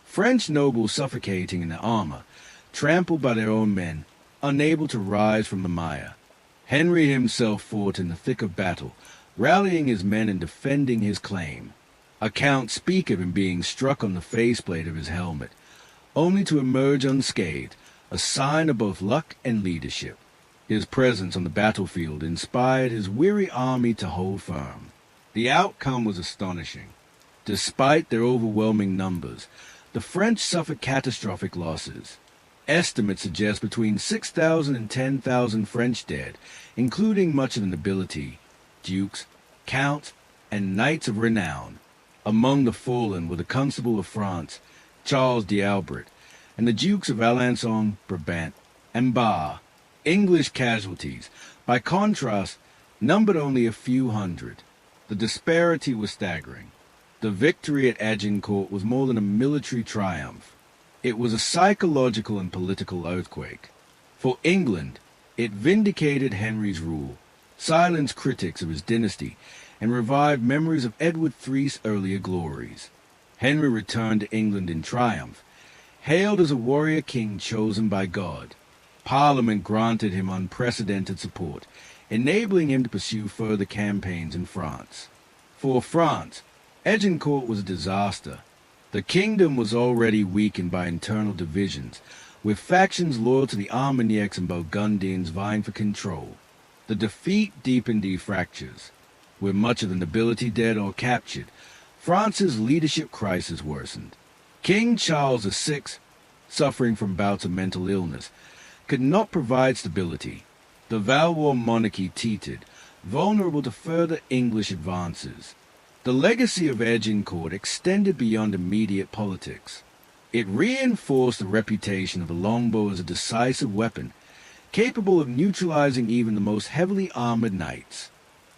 French nobles suffocating in their armor, trampled by their own men, unable to rise from the mire. Henry himself fought in the thick of battle, rallying his men and defending his claim. Accounts speak of him being struck on the faceplate of his helmet, only to emerge unscathed, a sign of both luck and leadership. His presence on the battlefield inspired his weary army to hold firm. The outcome was astonishing. Despite their overwhelming numbers, the French suffered catastrophic losses. Estimates suggest between 6,000 and 10,000 French dead, including much of the nobility, dukes, counts, and knights of renown. Among the fallen were the Constable of France, Charles d'Albret, and the Dukes of Alençon, Brabant, and Bar. English casualties, by contrast, numbered only a few hundred. The disparity was staggering. The victory at Agincourt was more than a military triumph. It was a psychological and political earthquake. For England, it vindicated Henry's rule, silenced critics of his dynasty, and revived memories of Edward III's earlier glories. Henry returned to England in triumph, hailed as a warrior king chosen by God. Parliament granted him unprecedented support, enabling him to pursue further campaigns in France. For France, Agincourt was a disaster. The kingdom was already weakened by internal divisions, with factions loyal to the Armagnacs and Burgundians vying for control. The defeat deepened the fractures. With much of the nobility dead or captured, France's leadership crisis worsened. King Charles VI, suffering from bouts of mental illness, could not provide stability. The Valois monarchy teetered, vulnerable to further English advances. The legacy of Agincourt extended beyond immediate politics. It reinforced the reputation of the longbow as a decisive weapon, capable of neutralizing even the most heavily armored knights.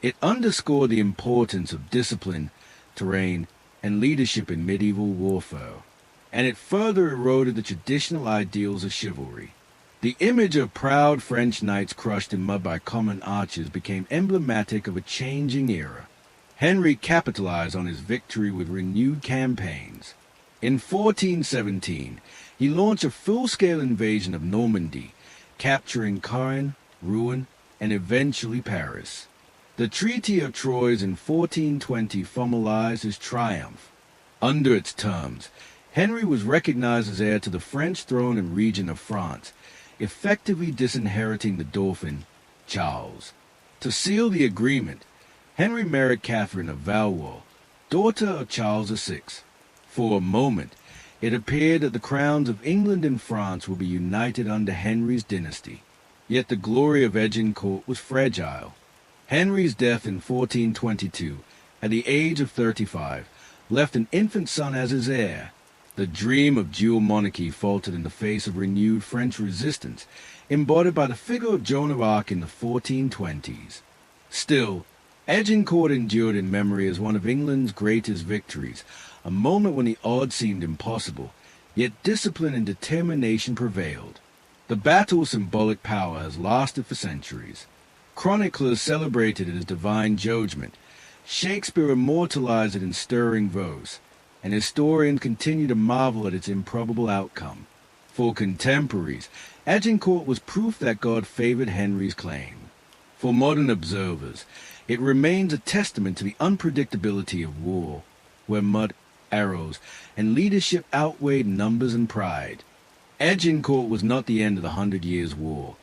It underscored the importance of discipline, terrain, and leadership in medieval warfare, and it further eroded the traditional ideals of chivalry. The image of proud French knights crushed in mud by common archers became emblematic of a changing era. Henry capitalized on his victory with renewed campaigns. In 1417, he launched a full-scale invasion of Normandy, capturing Caen, Rouen, and eventually Paris. The Treaty of Troyes in 1420 formalized his triumph. Under its terms, Henry was recognized as heir to the French throne and region of France, effectively disinheriting the Dauphin, Charles. To seal the agreement, Henry married Catherine of Valois, daughter of Charles VI. For a moment, it appeared that the crowns of England and France would be united under Henry's dynasty. Yet the glory of Agincourt was fragile. Henry's death in 1422, at the age of 35, left an infant son as his heir. The dream of dual monarchy faltered in the face of renewed French resistance, embodied by the figure of Joan of Arc in the 1420s. Still, Agincourt endured in memory as one of England's greatest victories, a moment when the odds seemed impossible, yet discipline and determination prevailed. The battle's symbolic power has lasted for centuries. Chroniclers celebrated it as divine judgment. Shakespeare immortalized it in stirring verse, and historians continue to marvel at its improbable outcome. For contemporaries, Agincourt was proof that God favored Henry's claim. For modern observers, it remains a testament to the unpredictability of war, where mud, arrows, and leadership outweighed numbers and pride. Agincourt was not the end of the 100 Years' War,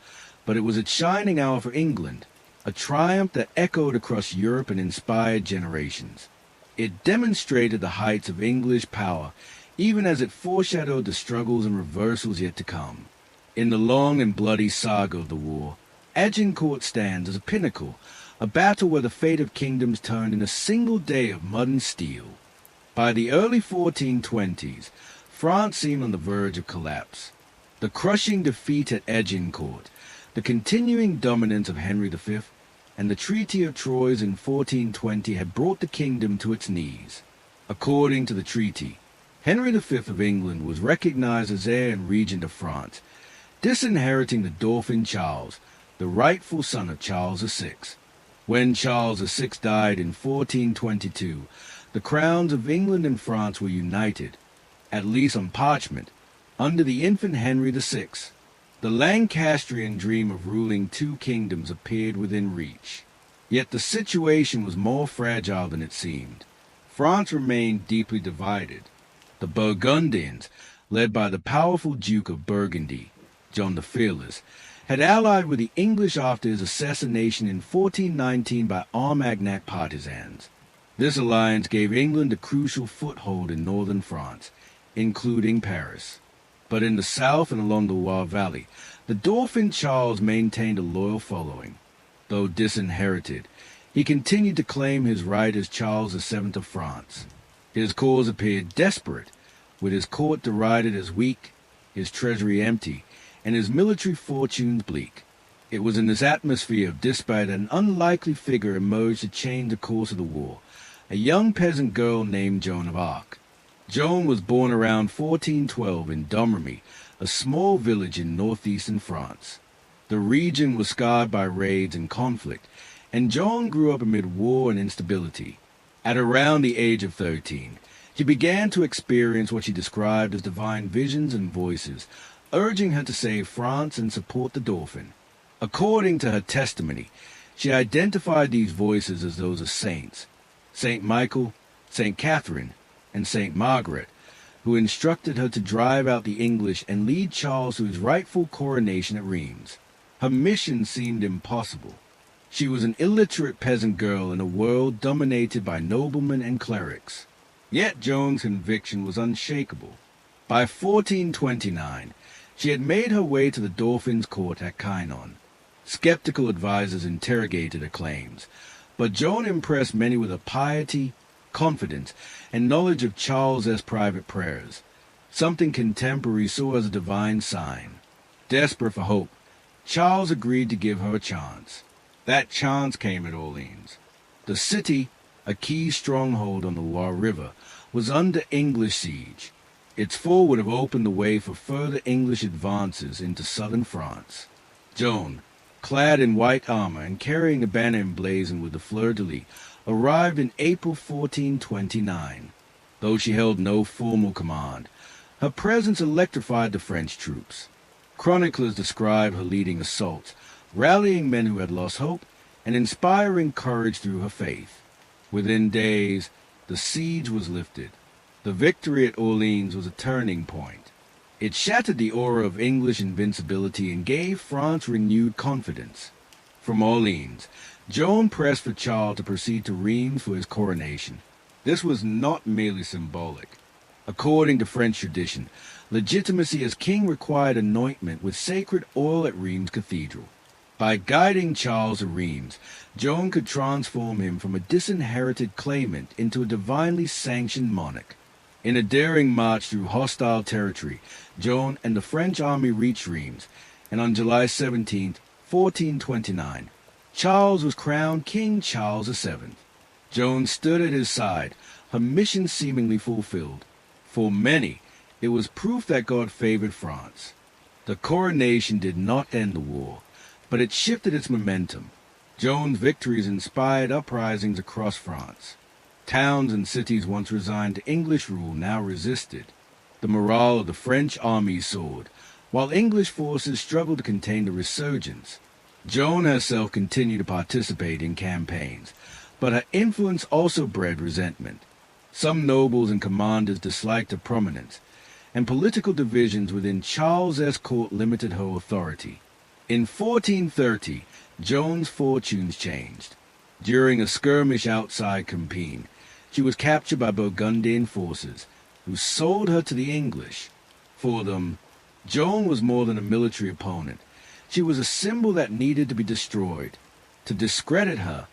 but it was a shining hour for England, a triumph that echoed across Europe and inspired generations. It demonstrated the heights of English power, even as it foreshadowed the struggles and reversals yet to come. In the long and bloody saga of the war, Agincourt stands as a pinnacle, a battle where the fate of kingdoms turned in a single day of mud and steel. By the early 1420s, France seemed on the verge of collapse. The crushing defeat at Agincourt, the continuing dominance of Henry V, and the Treaty of Troyes in 1420 had brought the kingdom to its knees. According to the treaty, Henry V of England was recognized as heir and regent of France, disinheriting the Dauphin Charles, the rightful son of Charles VI. When Charles VI died in 1422, the crowns of England and France were united, at least on parchment, under the infant Henry VI. The Lancastrian dream of ruling two kingdoms appeared within reach. Yet the situation was more fragile than it seemed. France remained deeply divided. The Burgundians, led by the powerful Duke of Burgundy, John the Fearless, had allied with the English after his assassination in 1419 by Armagnac partisans. This alliance gave England a crucial foothold in northern France, including Paris. But in the south and along the Loire Valley, the Dauphin Charles maintained a loyal following. Though disinherited, he continued to claim his right as Charles VII of France. His cause appeared desperate, with his court derided as weak, his treasury empty, and his military fortunes bleak. It was in this atmosphere of despair that an unlikely figure emerged to change the course of the war, a young peasant girl named Joan of Arc. Joan was born around 1412 in Domremy, a small village in northeastern France. The region was scarred by raids and conflict, and Joan grew up amid war and instability. At around the age of 13, she began to experience what she described as divine visions and voices, urging her to save France and support the Dauphin. According to her testimony, she identified these voices as those of saints, Saint Michael, Saint Catherine, and Saint Margaret, who instructed her to drive out the English and lead Charles to his rightful coronation at Reims. Her mission seemed impossible. She was an illiterate peasant girl in a world dominated by noblemen and clerics. Yet Joan's conviction was unshakable. By 1429, she had made her way to the Dauphin's court at Chinon. Skeptical advisers interrogated her claims, but Joan impressed many with her piety, confidence, and knowledge of Charles's private prayers, something contemporaries saw as a divine sign. Desperate for hope, Charles agreed to give her a chance. That chance came at Orleans. The city, a key stronghold on the Loire River, was under English siege. Its fall would have opened the way for further English advances into southern France. Joan, clad in white armor and carrying a banner emblazoned with the fleur-de-lis, arrived in April 1429. Though she held no formal command, her presence electrified the French troops. Chroniclers describe her leading assaults, rallying men who had lost hope, and inspiring courage through her faith. Within days, the siege was lifted. The victory at Orleans was a turning point. It shattered the aura of English invincibility and gave France renewed confidence. From Orleans, Joan pressed for Charles to proceed to Reims for his coronation. This was not merely symbolic. According to French tradition, legitimacy as king required anointment with sacred oil at Reims Cathedral. By guiding Charles to Reims, Joan could transform him from a disinherited claimant into a divinely sanctioned monarch. In a daring march through hostile territory, Joan and the French army reached Reims, and on July 17, 1429, Charles was crowned King Charles VII. Joan stood at his side, her mission seemingly fulfilled. For many, it was proof that God favored France. The coronation did not end the war, but it shifted its momentum. Joan's victories inspired uprisings across France. Towns and cities once resigned to English rule now resisted. The morale of the French army soared, while English forces struggled to contain the resurgence. Joan herself continued to participate in campaigns, but her influence also bred resentment. Some nobles and commanders disliked her prominence, and political divisions within Charles's court limited her authority. In 1430, Joan's fortunes changed. During a skirmish outside Compiègne, she was captured by Burgundian forces, who sold her to the English. For them, Joan was more than a military opponent. She was a symbol that needed to be destroyed. To discredit her,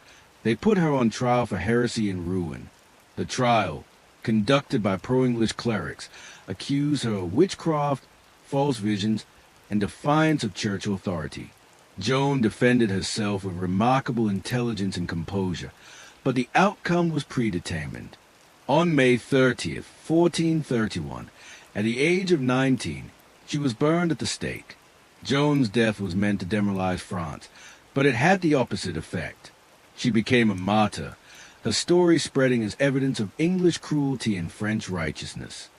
they put her on trial for heresy and ruin. The trial, conducted by pro-English clerics, accused her of witchcraft, false visions, and defiance of church authority. Joan defended herself with remarkable intelligence and composure, but the outcome was predetermined. On May 30th, 1431, at the age of 19, she was burned at the stake. Joan's death was meant to demoralize France, but it had the opposite effect. She became a martyr, her story spreading as evidence of English cruelty and French righteousness.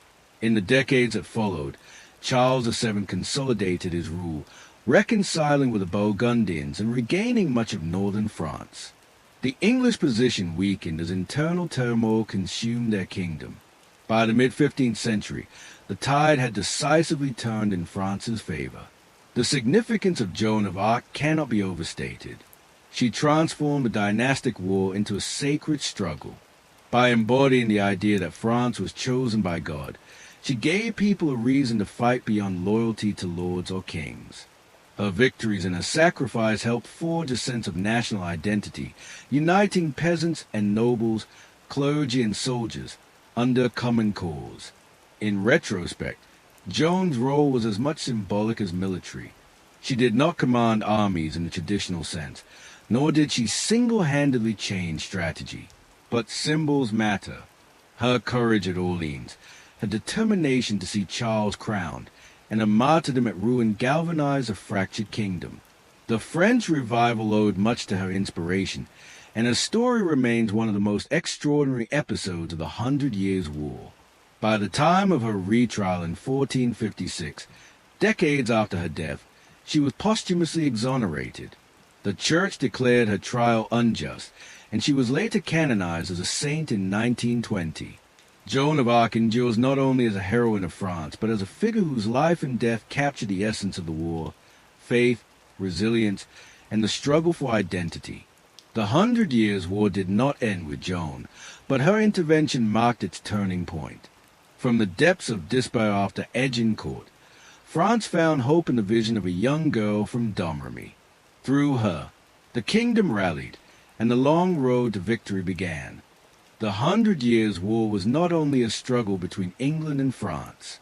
In the decades that followed, Charles VII consolidated his rule, reconciling with the Burgundians and regaining much of northern France. The English position weakened as internal turmoil consumed their kingdom. By the mid-15th century, the tide had decisively turned in France's favor. The significance of Joan of Arc cannot be overstated. She transformed the dynastic war into a sacred struggle. By embodying the idea that France was chosen by God, she gave people a reason to fight beyond loyalty to lords or kings. Her victories and her sacrifice helped forge a sense of national identity, uniting peasants and nobles, clergy and soldiers, under a common cause. In retrospect, Joan's role was as much symbolic as military. She did not command armies in the traditional sense, nor did she single-handedly change strategy. But symbols matter. Her courage at Orleans, her determination to see Charles crowned, and her martyrdom at Rouen galvanized a fractured kingdom. The French revival owed much to her inspiration, and her story remains one of the most extraordinary episodes of the 100 Years' War. By the time of her retrial in 1456, decades after her death, she was posthumously exonerated. The Church declared her trial unjust, and she was later canonized as a saint in 1920. Joan of Arc endures not only as a heroine of France, but as a figure whose life and death captured the essence of the war: faith, resilience, and the struggle for identity. The 100 Years' War did not end with Joan, but her intervention marked its turning point. From the depths of despair after Agincourt, France found hope in the vision of a young girl from Domremy. Through her, the kingdom rallied, and the long road to victory began. The 100 Years' War was not only a struggle between England and France.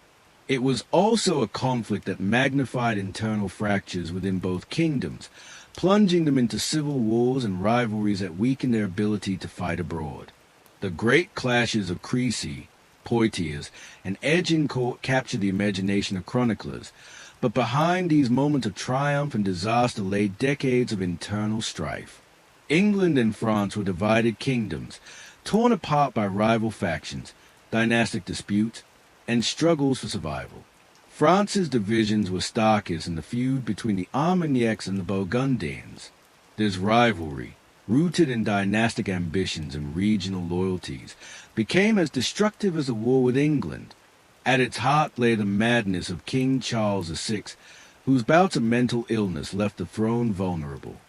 It was also a conflict that magnified internal fractures within both kingdoms, plunging them into civil wars and rivalries that weakened their ability to fight abroad. The great clashes of Crécy, Poitiers, and Agincourt captured the imagination of chroniclers, but behind these moments of triumph and disaster lay decades of internal strife. England and France were divided kingdoms, torn apart by rival factions, dynastic disputes, and struggles for survival. France's divisions were starkest in the feud between the Armagnacs and the Burgundians. This rivalry, rooted in dynastic ambitions and regional loyalties, became as destructive as the war with England. At its heart lay the madness of King Charles VI, whose bouts of mental illness left the throne vulnerable.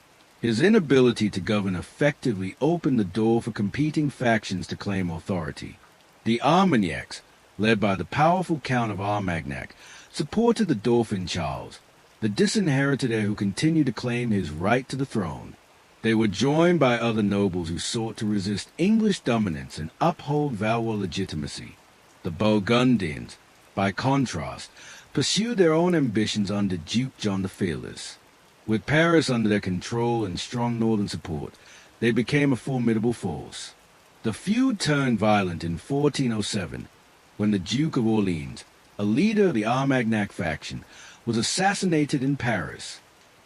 His inability to govern effectively opened the door for competing factions to claim authority. The Armagnacs, led by the powerful Count of Armagnac, supported the Dauphin Charles, the disinherited heir who continued to claim his right to the throne. They were joined by other nobles who sought to resist English dominance and uphold Valois legitimacy. The Burgundians, by contrast, pursued their own ambitions under Duke John the Fearless. With Paris under their control and strong northern support, they became a formidable force. The feud turned violent in 1407, when the Duke of Orleans, a leader of the Armagnac faction, was assassinated in Paris.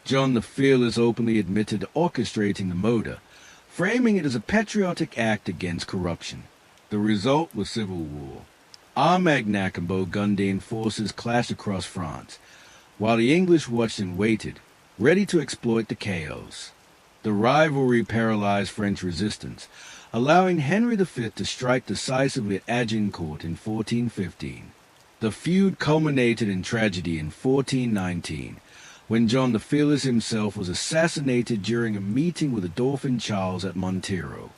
John the Fearless openly admitted orchestrating the murder, framing it as a patriotic act against corruption. The result was civil war. Armagnac and Burgundian forces clashed across France, while the English watched and waited, ready to exploit the chaos. The rivalry paralyzed French resistance, allowing Henry V to strike decisively at Agincourt in 1415. The feud culminated in tragedy in 1419, when John the Fearless himself was assassinated during a meeting with the Dauphin Charles at Montereau.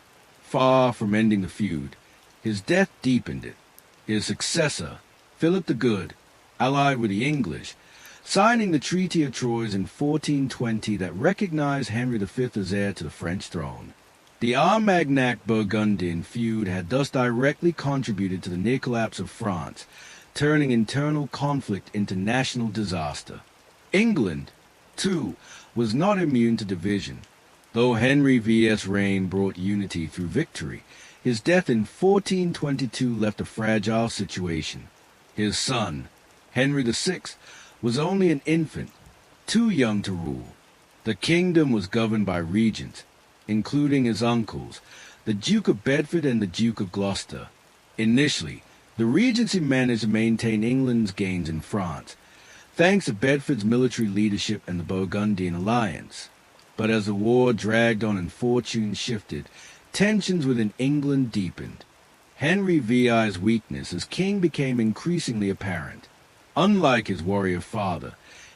Far from ending the feud, his death deepened it. His successor, Philip the Good, allied with the English, signing the Treaty of Troyes in 1420 that recognized Henry V as heir to the French throne. The Armagnac-Burgundian feud had thus directly contributed to the near collapse of France, turning internal conflict into national disaster. England, too, was not immune to division. Though Henry VI's reign brought unity through victory, his death in 1422 left a fragile situation. His son, Henry VI, was only an infant, too young to rule. The kingdom was governed by regents, including his uncles, the Duke of Bedford and the Duke of Gloucester. Initially, the regency managed to maintain England's gains in France, thanks to Bedford's military leadership and the Burgundian alliance. But as the war dragged on and fortunes shifted, tensions within England deepened. Henry VI's weakness as king became increasingly apparent. Unlike his warrior father,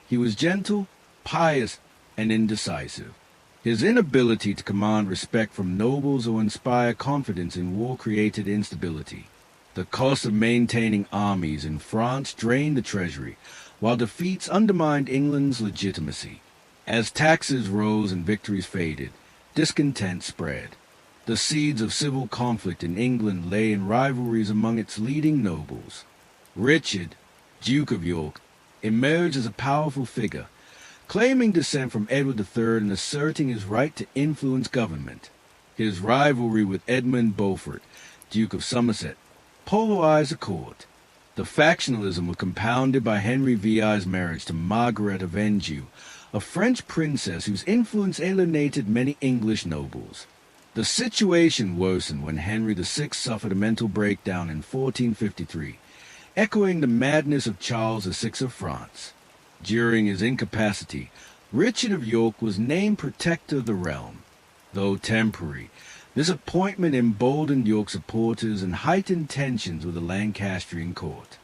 he was gentle, pious, and indecisive. His inability to command respect from nobles or inspire confidence in war created instability. The cost of maintaining armies in France drained the treasury, while defeats undermined England's legitimacy. As taxes rose and victories faded, discontent spread. The seeds of civil conflict in England lay in rivalries among its leading nobles. Richard, Duke of York, emerged as a powerful figure, claiming descent from Edward III and asserting his right to influence government. His rivalry with Edmund Beaufort, Duke of Somerset, polarized the court. The factionalism was compounded by Henry VI's marriage to Margaret of Anjou, a French princess whose influence alienated many English nobles. The situation worsened when Henry VI suffered a mental breakdown in 1453, echoing the madness of Charles VI of France. During his incapacity, Richard of York was named protector of the realm. Though temporary, this appointment emboldened York supporters and heightened tensions with the Lancastrian court.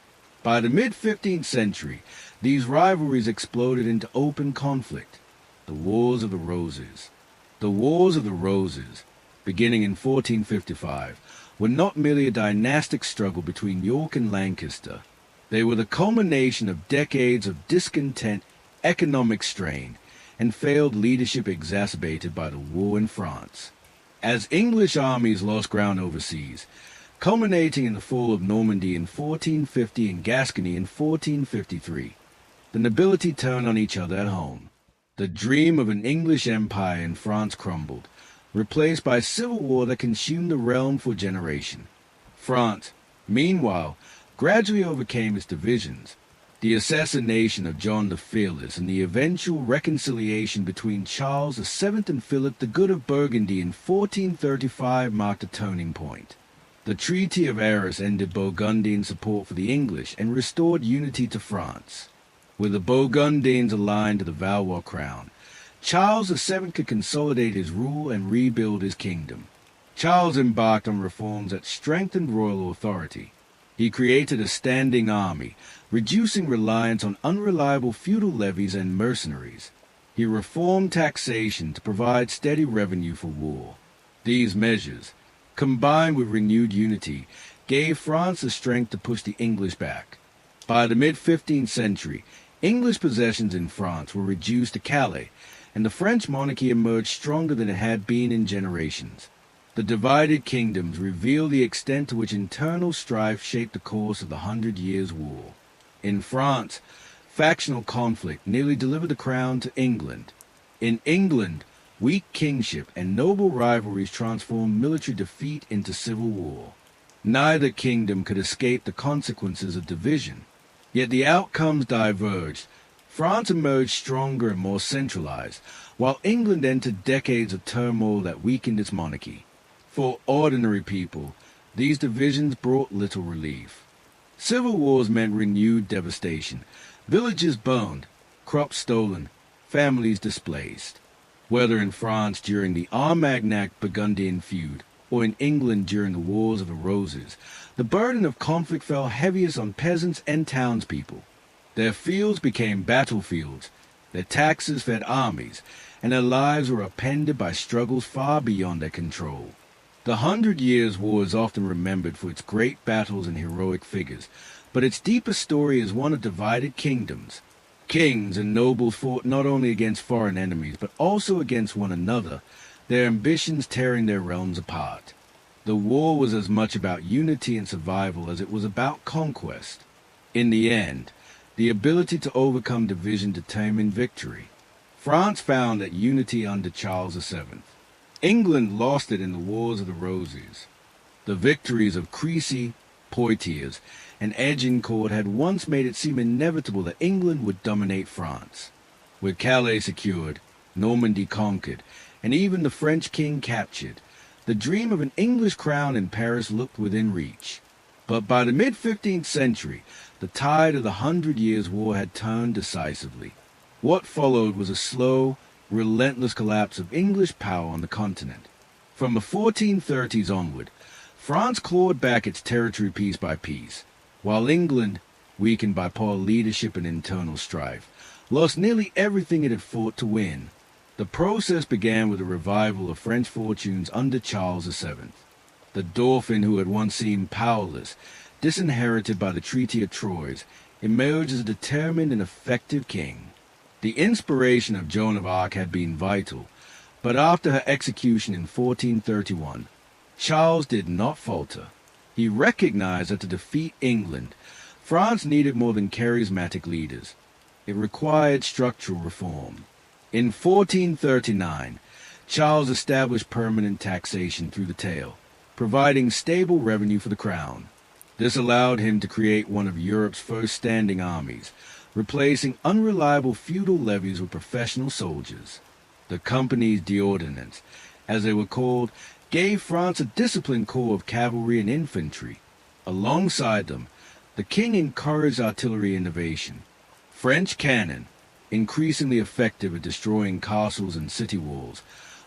By the mid-15th century, these rivalries exploded into open conflict. The Wars of the Roses. The Wars of the Roses, beginning in 1455, were not merely a dynastic struggle between York and Lancaster. They were the culmination of decades of discontent, economic strain, and failed leadership exacerbated by the war in France. As English armies lost ground overseas, culminating in the fall of Normandy in 1450 and Gascony in 1453, the nobility turned on each other at home. The dream of an English empire in France crumbled, replaced by a civil war that consumed the realm for a generation. France, meanwhile, gradually overcame its divisions. The assassination of John the Fearless and the eventual reconciliation between Charles VII and Philip the Good of Burgundy in 1435 marked a turning point. The Treaty of Arras ended Burgundian support for the English and restored unity to France. With the Burgundians aligned to the Valois crown, Charles VII could consolidate his rule and rebuild his kingdom. Charles embarked on reforms that strengthened royal authority. He created a standing army, reducing reliance on unreliable feudal levies and mercenaries. He reformed taxation to provide steady revenue for war. These measures, combined with renewed unity, gave France the strength to push the English back. By the mid-15th century, English possessions in France were reduced to Calais, and the French monarchy emerged stronger than it had been in generations. The divided kingdoms reveal the extent to which internal strife shaped the course of the 100 Years' War. In France, factional conflict nearly delivered the crown to England. In England, weak kingship and noble rivalries transformed military defeat into civil war. Neither kingdom could escape the consequences of division. Yet the outcomes diverged. France emerged stronger and more centralized, while England entered decades of turmoil that weakened its monarchy. For ordinary people, these divisions brought little relief. Civil wars meant renewed devastation. Villages burned, crops stolen, families displaced. Whether in France during the Armagnac-Burgundian feud, or in England during the Wars of the Roses, the burden of conflict fell heaviest on peasants and townspeople. Their fields became battlefields, their taxes fed armies, and their lives were upended by struggles far beyond their control. The 100 Years' War is often remembered for its great battles and heroic figures, but its deepest story is one of divided kingdoms. Kings and nobles fought not only against foreign enemies, but also against one another, their ambitions tearing their realms apart. The war was as much about unity and survival as it was about conquest. In the end, the ability to overcome division determined victory. France found that unity under Charles VII. England lost it in the Wars of the Roses. The victories of Crécy, Poitiers, and Agincourt had once made it seem inevitable that England would dominate France. With Calais secured, Normandy conquered, and even the French king captured, the dream of an English crown in Paris looked within reach. But by the mid-15th century, the tide of the 100 Years' War had turned decisively. What followed was a slow, relentless collapse of English power on the continent. From the 1430s onward, France clawed back its territory piece by piece, while England, weakened by poor leadership and internal strife, lost nearly everything it had fought to win. The process began with a revival of French fortunes under Charles VII. The Dauphin, who had once seemed powerless, disinherited by the Treaty of Troyes, emerged as a determined and effective king. The inspiration of Joan of Arc had been vital, but after her execution in 1431, Charles did not falter. He recognized that to defeat England, France needed more than charismatic leaders. It required structural reform. In 1439, Charles established permanent taxation through the tail, providing stable revenue for the crown. This allowed him to create one of Europe's first standing armies, replacing unreliable feudal levies with professional soldiers. The companies d'ordonnance, as they were called, gave France a disciplined corps of cavalry and infantry. Alongside them, the king encouraged artillery innovation. French cannon, increasingly effective at destroying castles and city walls,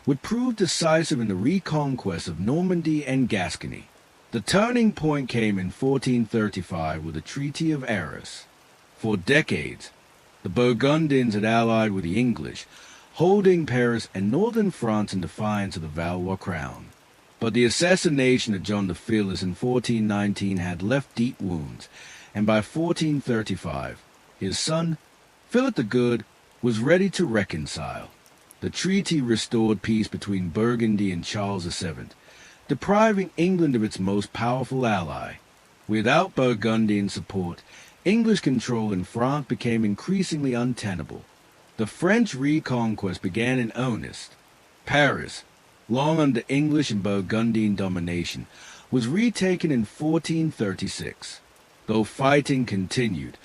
would prove decisive in the reconquest of Normandy and Gascony. The turning point came in 1435 with the Treaty of Arras. For decades, the Burgundians had allied with the English, holding Paris and northern France in defiance of the Valois crown. But the assassination of John the Fearless in 1419 had left deep wounds, and by 1435, his son, Philip the Good, was ready to reconcile. The treaty restored peace between Burgundy and Charles VII, depriving England of its most powerful ally. Without Burgundian support, English control in France became increasingly untenable. The French reconquest began in earnest. Paris, long under English and Burgundian domination, was retaken in 1436. Though fighting continued,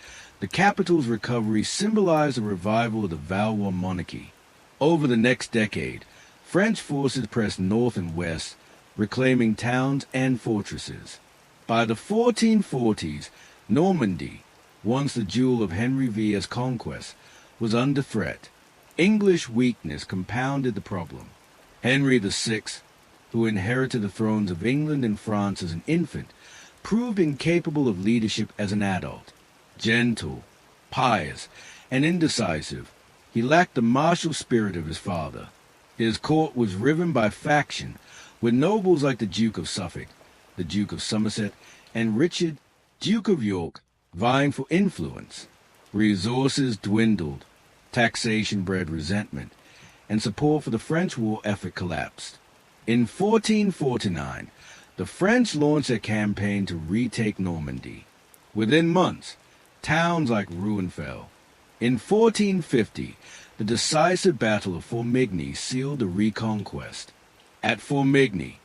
the capital's recovery symbolized a revival of the Valois monarchy. Over the next decade, French forces pressed north and west, reclaiming towns and fortresses. By the 1440s, Normandy, once the jewel of Henry VI's conquest, was under threat. English weakness compounded the problem. Henry VI, who inherited the thrones of England and France as an infant, proved incapable of leadership as an adult. Gentle, pious, and indecisive, he lacked the martial spirit of his father. His court was riven by faction, with nobles like the Duke of Suffolk, the Duke of Somerset, and Richard, Duke of York, vying for influence. Resources dwindled, taxation bred resentment, and support for the French war effort collapsed. In 1449, the French launched their campaign to retake Normandy. Within months, towns like Rouen fell. In 1450, the decisive Battle of Formigny sealed the reconquest. At Formigny,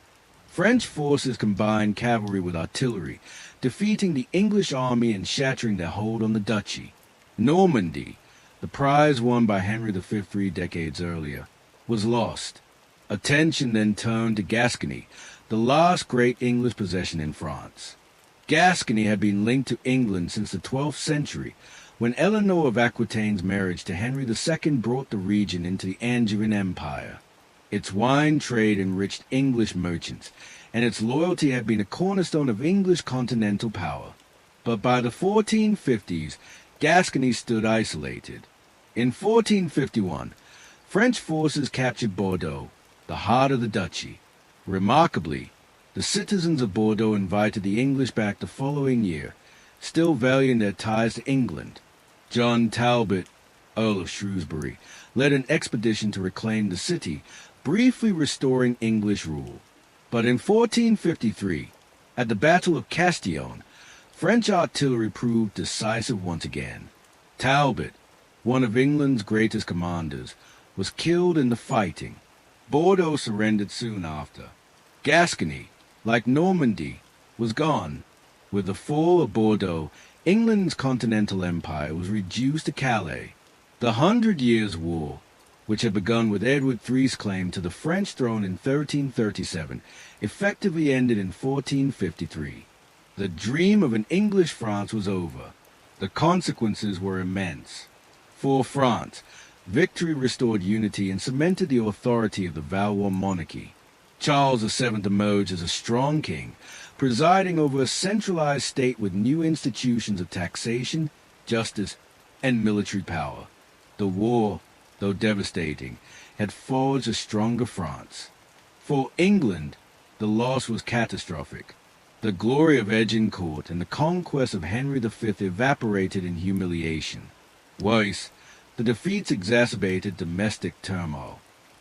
French forces combined cavalry with artillery, defeating the English army and shattering their hold on the duchy. Normandy, the prize won by Henry V 3 decades earlier, was lost. Attention then turned to Gascony, the last great English possession in France. Gascony had been linked to England since the 12th century, when Eleanor of Aquitaine's marriage to Henry II brought the region into the Angevin Empire. Its wine trade enriched English merchants, and its loyalty had been a cornerstone of English continental power. But by the 1450s, Gascony stood isolated. In 1451, French forces captured Bordeaux, the heart of the duchy. Remarkably, the citizens of Bordeaux invited the English back the following year, still valuing their ties to England. John Talbot, Earl of Shrewsbury, led an expedition to reclaim the city, briefly restoring English rule. But in 1453, at the Battle of Castillon, French artillery proved decisive once again. Talbot, one of England's greatest commanders, was killed in the fighting. Bordeaux surrendered soon after. Gascony, like Normandy, was gone. With the fall of Bordeaux, England's continental empire was reduced to Calais. The 100 Years' War, which had begun with Edward III's claim to the French throne in 1337, effectively ended in 1453. The dream of an English France was over. The consequences were immense. For France, victory restored unity and cemented the authority of the Valois monarchy. Charles VII emerged as a strong king, presiding over a centralized state with new institutions of taxation, justice, and military power. The war, though devastating, had forged a stronger France. For England, the loss was catastrophic. The glory of Agincourt and the conquest of Henry V evaporated in humiliation. Worse, the defeats exacerbated domestic turmoil.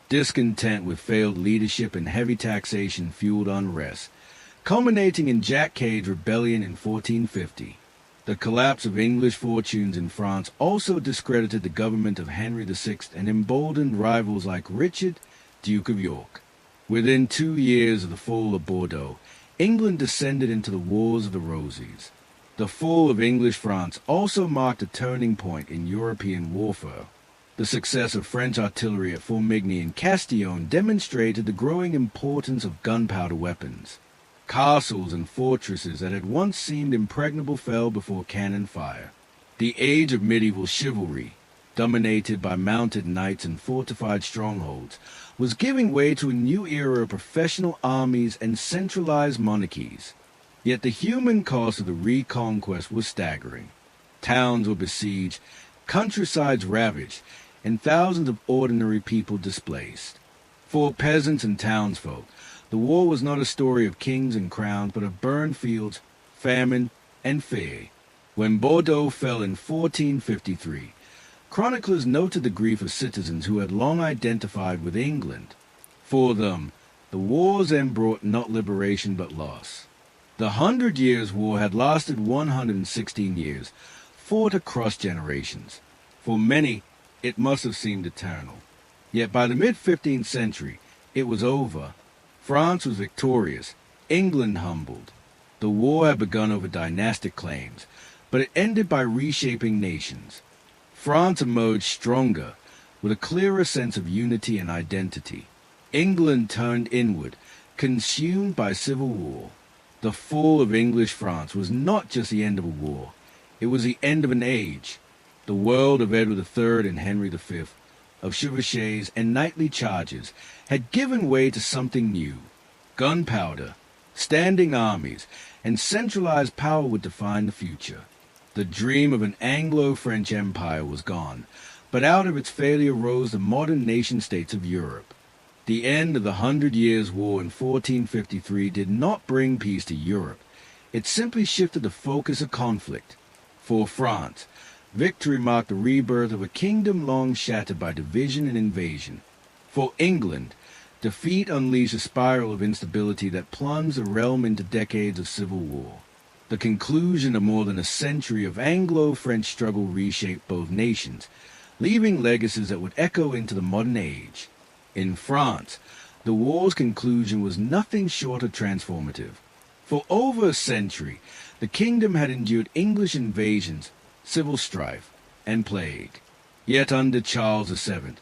Discontent with failed leadership and heavy taxation fueled unrest, culminating in Jack Cade's rebellion in 1450. The collapse of English fortunes in France also discredited the government of Henry VI and emboldened rivals like Richard, Duke of York. Within 2 years of the fall of Bordeaux, England descended into the Wars of the Roses. The fall of English France also marked a turning point in European warfare. The success of French artillery at Formigny and Castillon demonstrated the growing importance of gunpowder weapons. Castles and fortresses that had once seemed impregnable fell before cannon fire. The age of medieval chivalry, dominated by mounted knights and fortified strongholds, was giving way to a new era of professional armies and centralized monarchies. Yet the human cost of the reconquest was staggering. Towns were besieged, countrysides ravaged, and thousands of ordinary people displaced. For peasants and townsfolk, The war was not a story of kings and crowns, but of burned fields, famine, and fear. When Bordeaux fell in 1453, chroniclers noted the grief of citizens who had long identified with England. For them, the war's end brought not liberation but loss. The 100 Years' War had lasted 116 years, fought across generations. For many, it must have seemed eternal. Yet by the mid-15th century, it was over. France was victorious, England humbled. The war had begun over dynastic claims, but it ended by reshaping nations. France emerged stronger, with a clearer sense of unity and identity. England turned inward, consumed by civil war. The fall of English France was not just the end of a war, it was the end of an age. The world of Edward III and Henry V, of chevauchés and knightly charges, had given way to something new. Gunpowder, standing armies, and centralized power would define the future. The dream of an Anglo-French empire was gone, but out of its failure rose the modern nation-states of Europe. The end of the 100 Years' War in 1453 did not bring peace to Europe. It simply shifted the focus of conflict. For France, victory marked the rebirth of a kingdom long shattered by division and invasion. For England, defeat unleashed a spiral of instability that plunged the realm into decades of civil war. The conclusion of more than a century of Anglo-French struggle reshaped both nations, leaving legacies that would echo into the modern age. In France, the war's conclusion was nothing short of transformative. For over a century, the kingdom had endured English invasions, civil strife, and plague. Yet under Charles VII,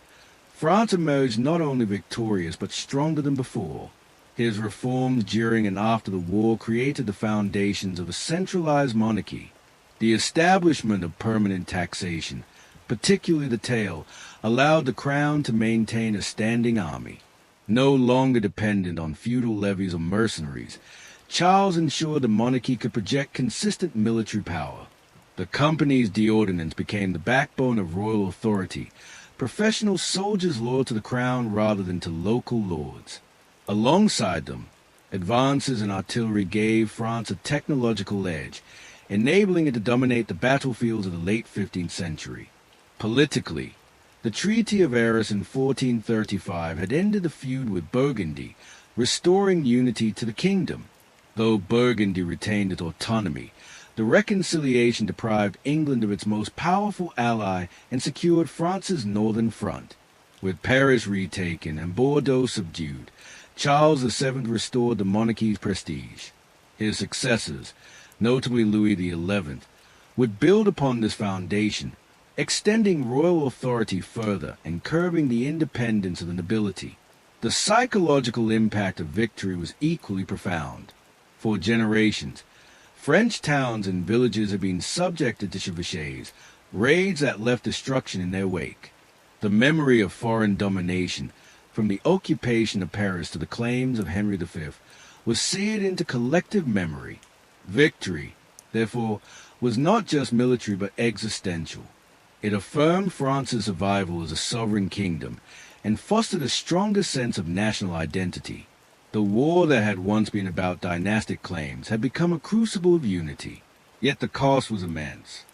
France emerged not only victorious but stronger than before. His reforms during and after the war created the foundations of a centralized monarchy. The establishment of permanent taxation, particularly the taille, allowed the crown to maintain a standing army. No longer dependent on feudal levies or mercenaries, Charles ensured the monarchy could project consistent military power. The Company's d'Ordonnance became the backbone of royal authority, professional soldiers loyal to the crown rather than to local lords. Alongside them, advances in artillery gave France a technological edge, enabling it to dominate the battlefields of the late 15th century. Politically, the Treaty of Arras in 1435 had ended the feud with Burgundy, restoring unity to the kingdom. Though Burgundy retained its autonomy, the reconciliation deprived England of its most powerful ally and secured France's northern front. With Paris retaken and Bordeaux subdued, Charles VII restored the monarchy's prestige. His successors, notably Louis XI, would build upon this foundation, extending royal authority further and curbing the independence of the nobility. The psychological impact of victory was equally profound. For generations, French towns and villages had been subjected to chevauchés, raids that left destruction in their wake. The memory of foreign domination, from the occupation of Paris to the claims of Henry V, was seared into collective memory. Victory, therefore, was not just military but existential. It affirmed France's survival as a sovereign kingdom and fostered a stronger sense of national identity. The war that had once been about dynastic claims had become a crucible of unity, yet the cost was immense.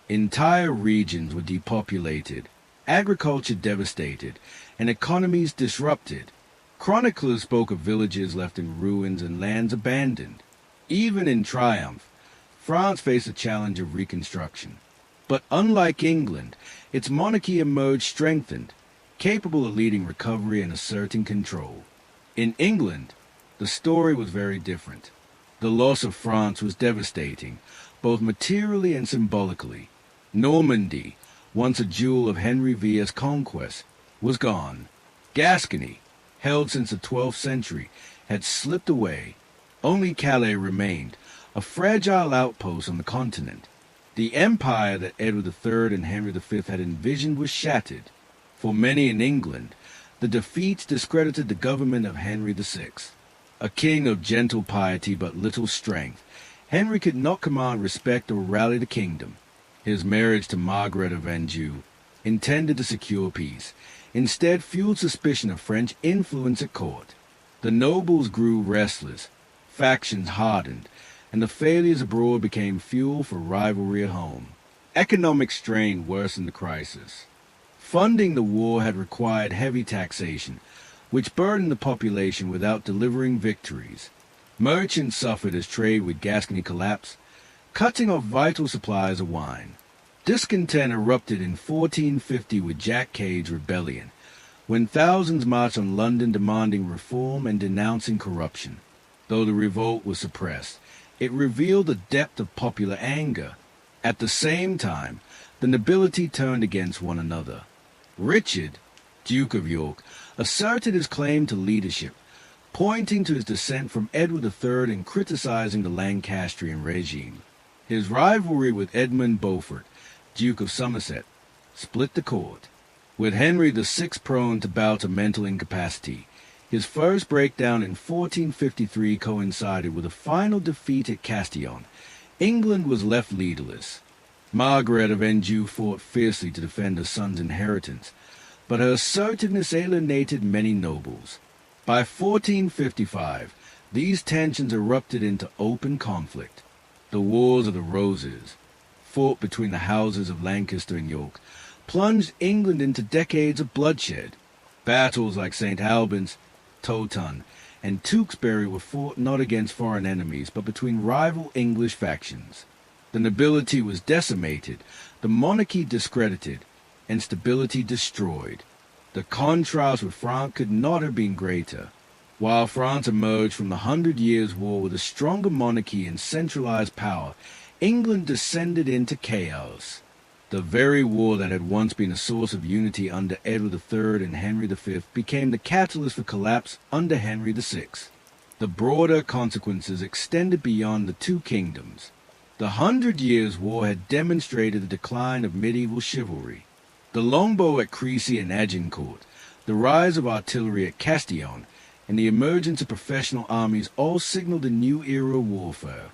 Entire regions were depopulated, agriculture devastated, and economies disrupted. Chroniclers spoke of villages left in ruins and lands abandoned. Even in triumph, France faced the challenge of reconstruction. But unlike England, its monarchy emerged strengthened, capable of leading recovery and asserting control. In England, the story was very different. The loss of France was devastating, both materially and symbolically. Normandy, once a jewel of Henry V's conquest, was gone. Gascony, held since the 12th century, had slipped away. Only Calais remained, a fragile outpost on the continent. The empire that Edward III and Henry V had envisioned was shattered. For many in England, the defeats discredited the government of Henry VI. A king of gentle piety but little strength, Henry could not command respect or rally the kingdom. His marriage to Margaret of Anjou, intended to secure peace, instead fueled suspicion of French influence at court. The nobles grew restless, factions hardened, and the failures abroad became fuel for rivalry at home. Economic strain worsened the crisis. Funding the war had required heavy taxation, which burdened the population without delivering victories. Merchants suffered as trade with Gascony collapsed, cutting off vital supplies of wine. Discontent erupted in 1450 with Jack Cade's rebellion, when thousands marched on London demanding reform and denouncing corruption. Though the revolt was suppressed, it revealed the depth of popular anger. At the same time, the nobility turned against one another. Richard, Duke of York, asserted his claim to leadership, pointing to his descent from Edward III and criticizing the Lancastrian regime. His rivalry with Edmund Beaufort, Duke of Somerset, split the court. With Henry VI prone to bouts of mental incapacity, his first breakdown in 1453 coincided with a final defeat at Castillon. England was left leaderless. Margaret of Anjou fought fiercely to defend her son's inheritance, but her assertiveness alienated many nobles. By 1455, these tensions erupted into open conflict. The Wars of the Roses, fought between the houses of Lancaster and York, plunged England into decades of bloodshed. Battles like St. Albans, Towton, and Tewkesbury were fought not against foreign enemies, but between rival English factions. The nobility was decimated, the monarchy discredited, and stability destroyed. The contrast with France could not have been greater. While France emerged from the 100 Years' War with a stronger monarchy and centralized power, England descended into chaos. The very war that had once been a source of unity under Edward III and Henry V became the catalyst for collapse under Henry VI. The broader consequences extended beyond the two kingdoms. The 100 Years' War had demonstrated the decline of medieval chivalry. The longbow at Crécy and Agincourt, the rise of artillery at Castillon, and the emergence of professional armies all signaled a new era of warfare.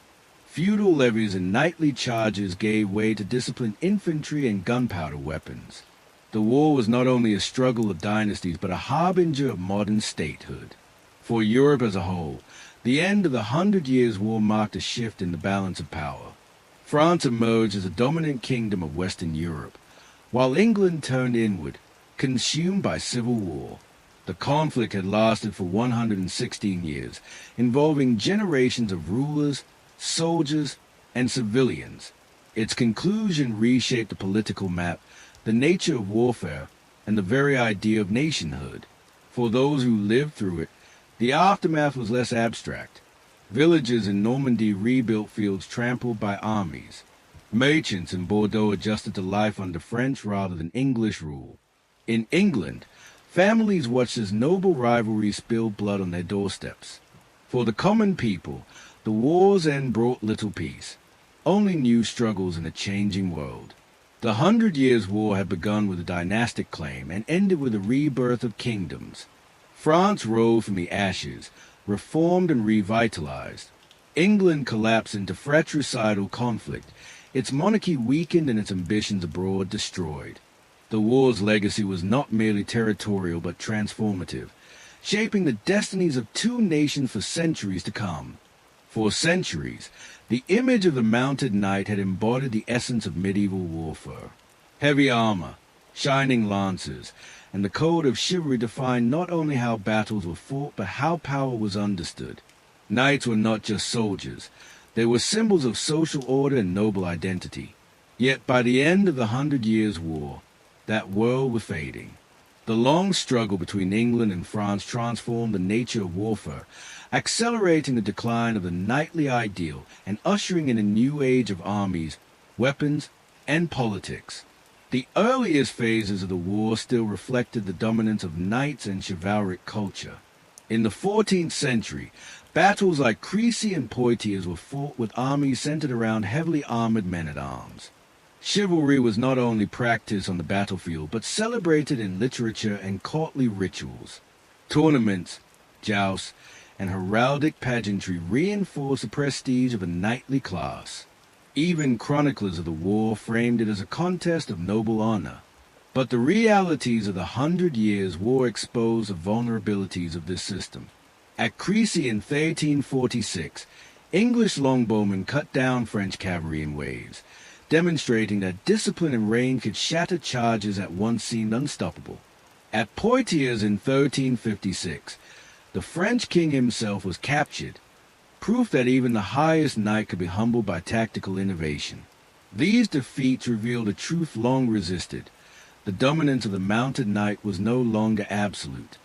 Feudal levies and knightly charges gave way to disciplined infantry and gunpowder weapons. The war was not only a struggle of dynasties, but a harbinger of modern statehood. For Europe as a whole, the end of the 100 Years' War marked a shift in the balance of power. France emerged as a dominant kingdom of Western Europe, while England turned inward, consumed by civil war. The conflict had lasted for 116 years, involving generations of rulers, soldiers, and civilians. Its conclusion reshaped the political map, the nature of warfare, and the very idea of nationhood. For those who lived through it, the aftermath was less abstract. Villages in Normandy rebuilt fields trampled by armies. Merchants in Bordeaux adjusted to life under French rather than English rule. In England, families watched as noble rivalries spilled blood on their doorsteps. For the common people, the war's end brought little peace, only new struggles in a changing world. The 100 Years' War had begun with a dynastic claim and ended with a rebirth of kingdoms. France rose from the ashes, reformed and revitalized. England collapsed into fratricidal conflict, its monarchy weakened and its ambitions abroad destroyed. The war's legacy was not merely territorial but transformative, shaping the destinies of two nations for centuries to come. For centuries, the image of the mounted knight had embodied the essence of medieval warfare. Heavy armor, shining lances, and the code of chivalry defined not only how battles were fought, but how power was understood. Knights were not just soldiers. They were symbols of social order and noble identity. Yet by the end of the 100 Years' War, that world was fading. The long struggle between England and France transformed the nature of warfare, accelerating the decline of the knightly ideal and ushering in a new age of armies, weapons, and politics. The earliest phases of the war still reflected the dominance of knights and chivalric culture. In the 14th century, battles like Crécy and Poitiers were fought with armies centered around heavily armored men-at-arms. Chivalry was not only practiced on the battlefield, but celebrated in literature and courtly rituals. Tournaments, jousts, and heraldic pageantry reinforced the prestige of a knightly class. Even chroniclers of the war framed it as a contest of noble honor. But the realities of the 100 Years' War exposed the vulnerabilities of this system. At Crécy in 1346, English longbowmen cut down French cavalry in waves, demonstrating that discipline and rain could shatter charges that once seemed unstoppable. At Poitiers in 1356, the French king himself was captured, proof that even the highest knight could be humbled by tactical innovation. These defeats revealed a truth long resisted. The dominance of the mounted knight was no longer absolute.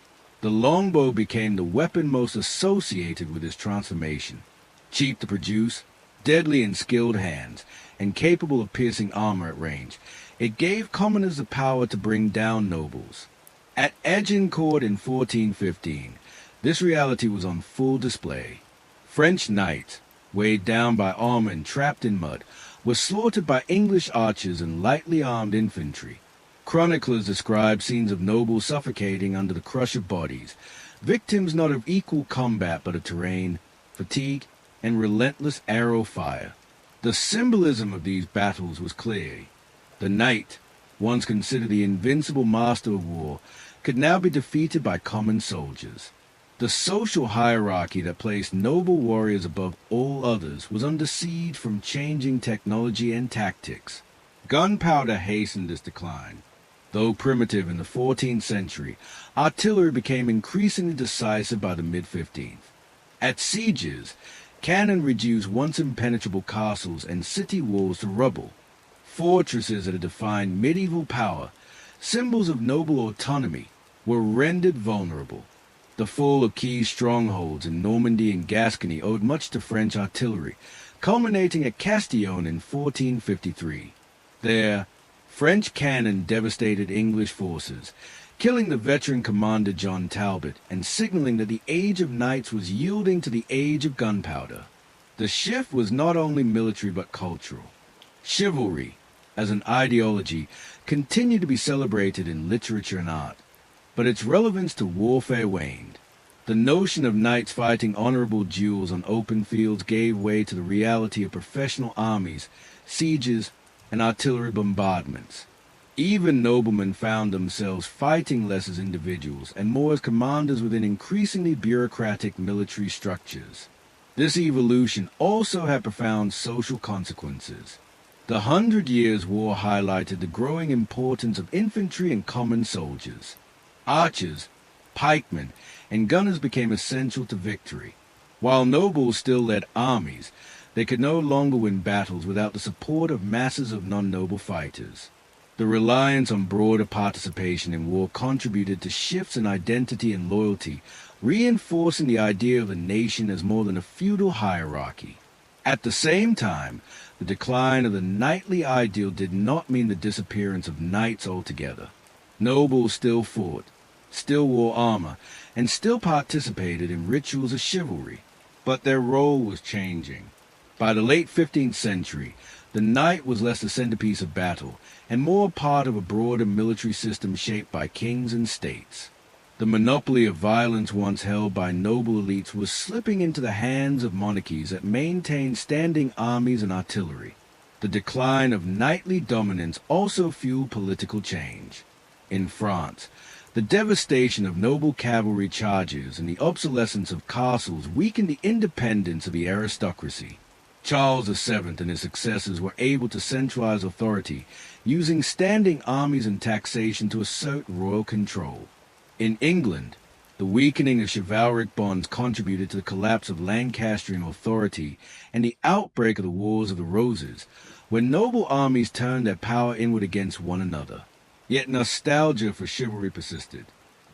The longbow became the weapon most associated with this transformation. Cheap to produce, deadly in skilled hands, and capable of piercing armor at range, it gave commoners the power to bring down nobles. At Agincourt in 1415, this reality was on full display. French knights, weighed down by armor and trapped in mud, were slaughtered by English archers and lightly armed infantry. Chroniclers describe scenes of nobles suffocating under the crush of bodies, victims not of equal combat but of terrain, fatigue, and relentless arrow fire. The symbolism of these battles was clear. The knight, once considered the invincible master of war, could now be defeated by common soldiers. The social hierarchy that placed noble warriors above all others was under siege from changing technology and tactics. Gunpowder hastened this decline. Though primitive in the 14th century, artillery became increasingly decisive by the mid-15th. At sieges, cannon reduced once impenetrable castles and city walls to rubble. Fortresses that had defined medieval power, symbols of noble autonomy, were rendered vulnerable. The fall of key strongholds in Normandy and Gascony owed much to French artillery, culminating at Castillon in 1453. There, French cannon devastated English forces, killing the veteran commander John Talbot and signaling that the age of knights was yielding to the age of gunpowder. The shift was not only military but cultural. Chivalry, as an ideology, continued to be celebrated in literature and art, but its relevance to warfare waned. The notion of knights fighting honorable duels on open fields gave way to the reality of professional armies, sieges, and artillery bombardments. Even noblemen found themselves fighting less as individuals and more as commanders within increasingly bureaucratic military structures. This evolution also had profound social consequences. The 100 Years' War highlighted the growing importance of infantry and common soldiers. Archers, pikemen, and gunners became essential to victory. While nobles still led armies, they could no longer win battles without the support of masses of non-noble fighters. The reliance on broader participation in war contributed to shifts in identity and loyalty, reinforcing the idea of the nation as more than a feudal hierarchy. At the same time, the decline of the knightly ideal did not mean the disappearance of knights altogether. Nobles still fought, still wore armor, and still participated in rituals of chivalry, but their role was changing. By the late 15th century, the knight was less the centerpiece of battle and more part of a broader military system shaped by kings and states. The monopoly of violence once held by noble elites was slipping into the hands of monarchies that maintained standing armies and artillery. The decline of knightly dominance also fueled political change. In France, the devastation of noble cavalry charges and the obsolescence of castles weakened the independence of the aristocracy. Charles VII and his successors were able to centralize authority, using standing armies and taxation to assert royal control. In England, the weakening of chivalric bonds contributed to the collapse of Lancastrian authority and the outbreak of the Wars of the Roses, when noble armies turned their power inward against one another. Yet nostalgia for chivalry persisted.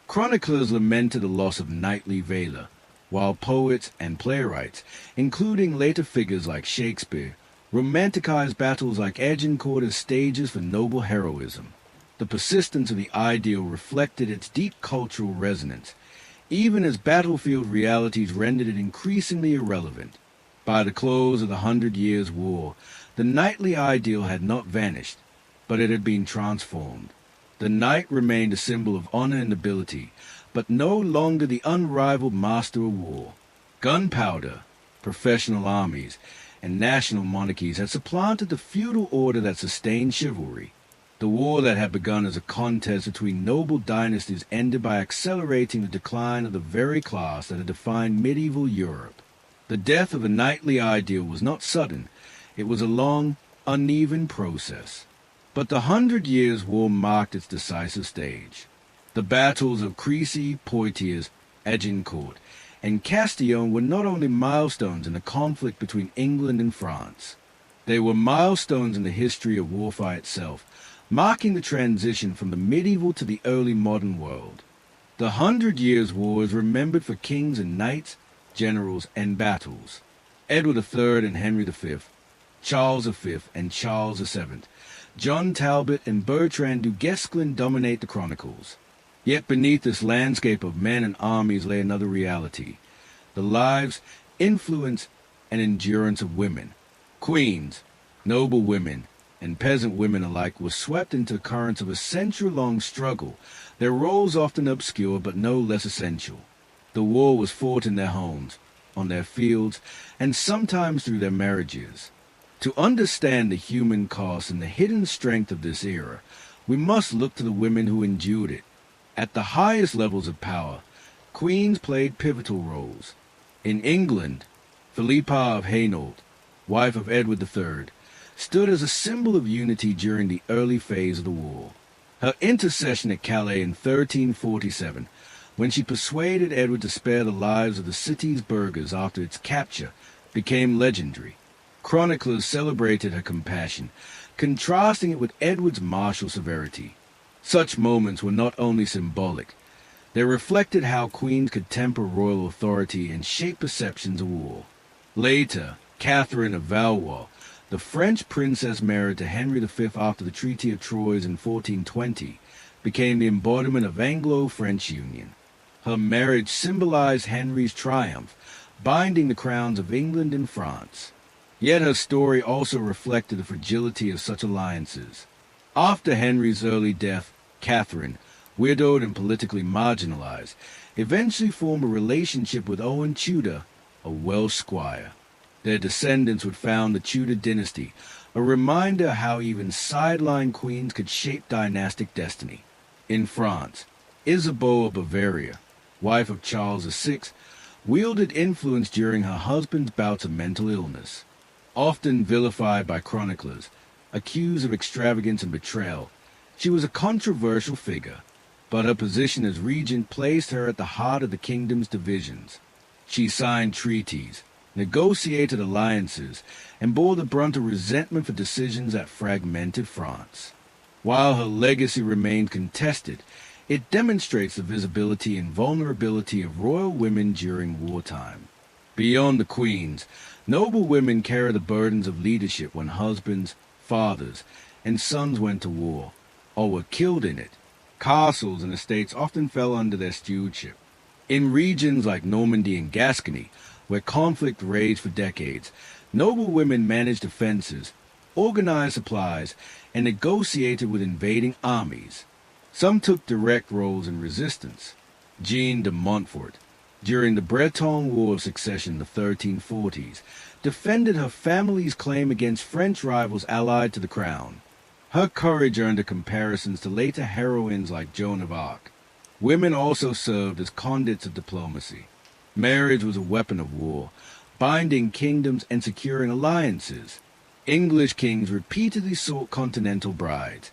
Chroniclers lamented the loss of knightly valor, while poets and playwrights, including later figures like Shakespeare, romanticized battles like Agincourt as stages for noble heroism. The persistence of the ideal reflected its deep cultural resonance, even as battlefield realities rendered it increasingly irrelevant. By the close of the 100 Years' War, the knightly ideal had not vanished, but it had been transformed. The knight remained a symbol of honor and nobility, but no longer the unrivaled master of war. Gunpowder, professional armies, and national monarchies had supplanted the feudal order that sustained chivalry. The war that had begun as a contest between noble dynasties ended by accelerating the decline of the very class that had defined medieval Europe. The death of a knightly ideal was not sudden. It was a long, uneven process. But the 100 Years' War marked its decisive stage. The battles of Crécy, Poitiers, Agincourt, and Castillon were not only milestones in the conflict between England and France. They were milestones in the history of warfare itself, marking the transition from the medieval to the early modern world. The 100 Years' War is remembered for kings and knights, generals, and battles. Edward III and Henry V, Charles V and Charles VII, John Talbot and Bertrand du Guesclin dominate the chronicles. Yet beneath this landscape of men and armies lay another reality: the lives, influence, and endurance of women. Queens, noble women, and peasant women alike were swept into the currents of a century-long struggle, their roles often obscure but no less essential. The war was fought in their homes, on their fields, and sometimes through their marriages. To understand the human cost and the hidden strength of this era, we must look to the women who endured it. At the highest levels of power, queens played pivotal roles. In England, Philippa of Hainault, wife of Edward III, stood as a symbol of unity during the early phase of the war. Her intercession at Calais in 1347, when she persuaded Edward to spare the lives of the city's burghers after its capture, became legendary. Chroniclers celebrated her compassion, contrasting it with Edward's martial severity. Such moments were not only symbolic, they reflected how queens could temper royal authority and shape perceptions of war. Later, Catherine of Valois, the French princess married to Henry V after the Treaty of Troyes in 1420, became the embodiment of Anglo-French union. Her marriage symbolized Henry's triumph, binding the crowns of England and France. Yet her story also reflected the fragility of such alliances. After Henry's early death, Catherine, widowed and politically marginalized, eventually formed a relationship with Owen Tudor, a Welsh squire. Their descendants would found the Tudor dynasty, a reminder how even sideline queens could shape dynastic destiny. In France, Isabeau of Bavaria, wife of Charles VI, wielded influence during her husband's bouts of mental illness. Often vilified by chroniclers, accused of extravagance and betrayal, she was a controversial figure, but her position as regent placed her at the heart of the kingdom's divisions. She signed treaties, negotiated alliances, and bore the brunt of resentment for decisions that fragmented France. While her legacy remained contested, it demonstrates the visibility and vulnerability of royal women during wartime. Beyond the queens, noble women carry the burdens of leadership when husbands, fathers, and sons went to war, or were killed in it. Castles and estates often fell under their stewardship. In regions like Normandy and Gascony, where conflict raged for decades, noble women managed defenses, organized supplies, and negotiated with invading armies. Some took direct roles in resistance. Jeanne de Montfort, during the Breton War of Succession in the 1340s, defended her family's claim against French rivals allied to the crown. Her courage earned her comparisons to later heroines like Joan of Arc. Women also served as conduits of diplomacy. Marriage was a weapon of war, binding kingdoms and securing alliances. English kings repeatedly sought continental brides,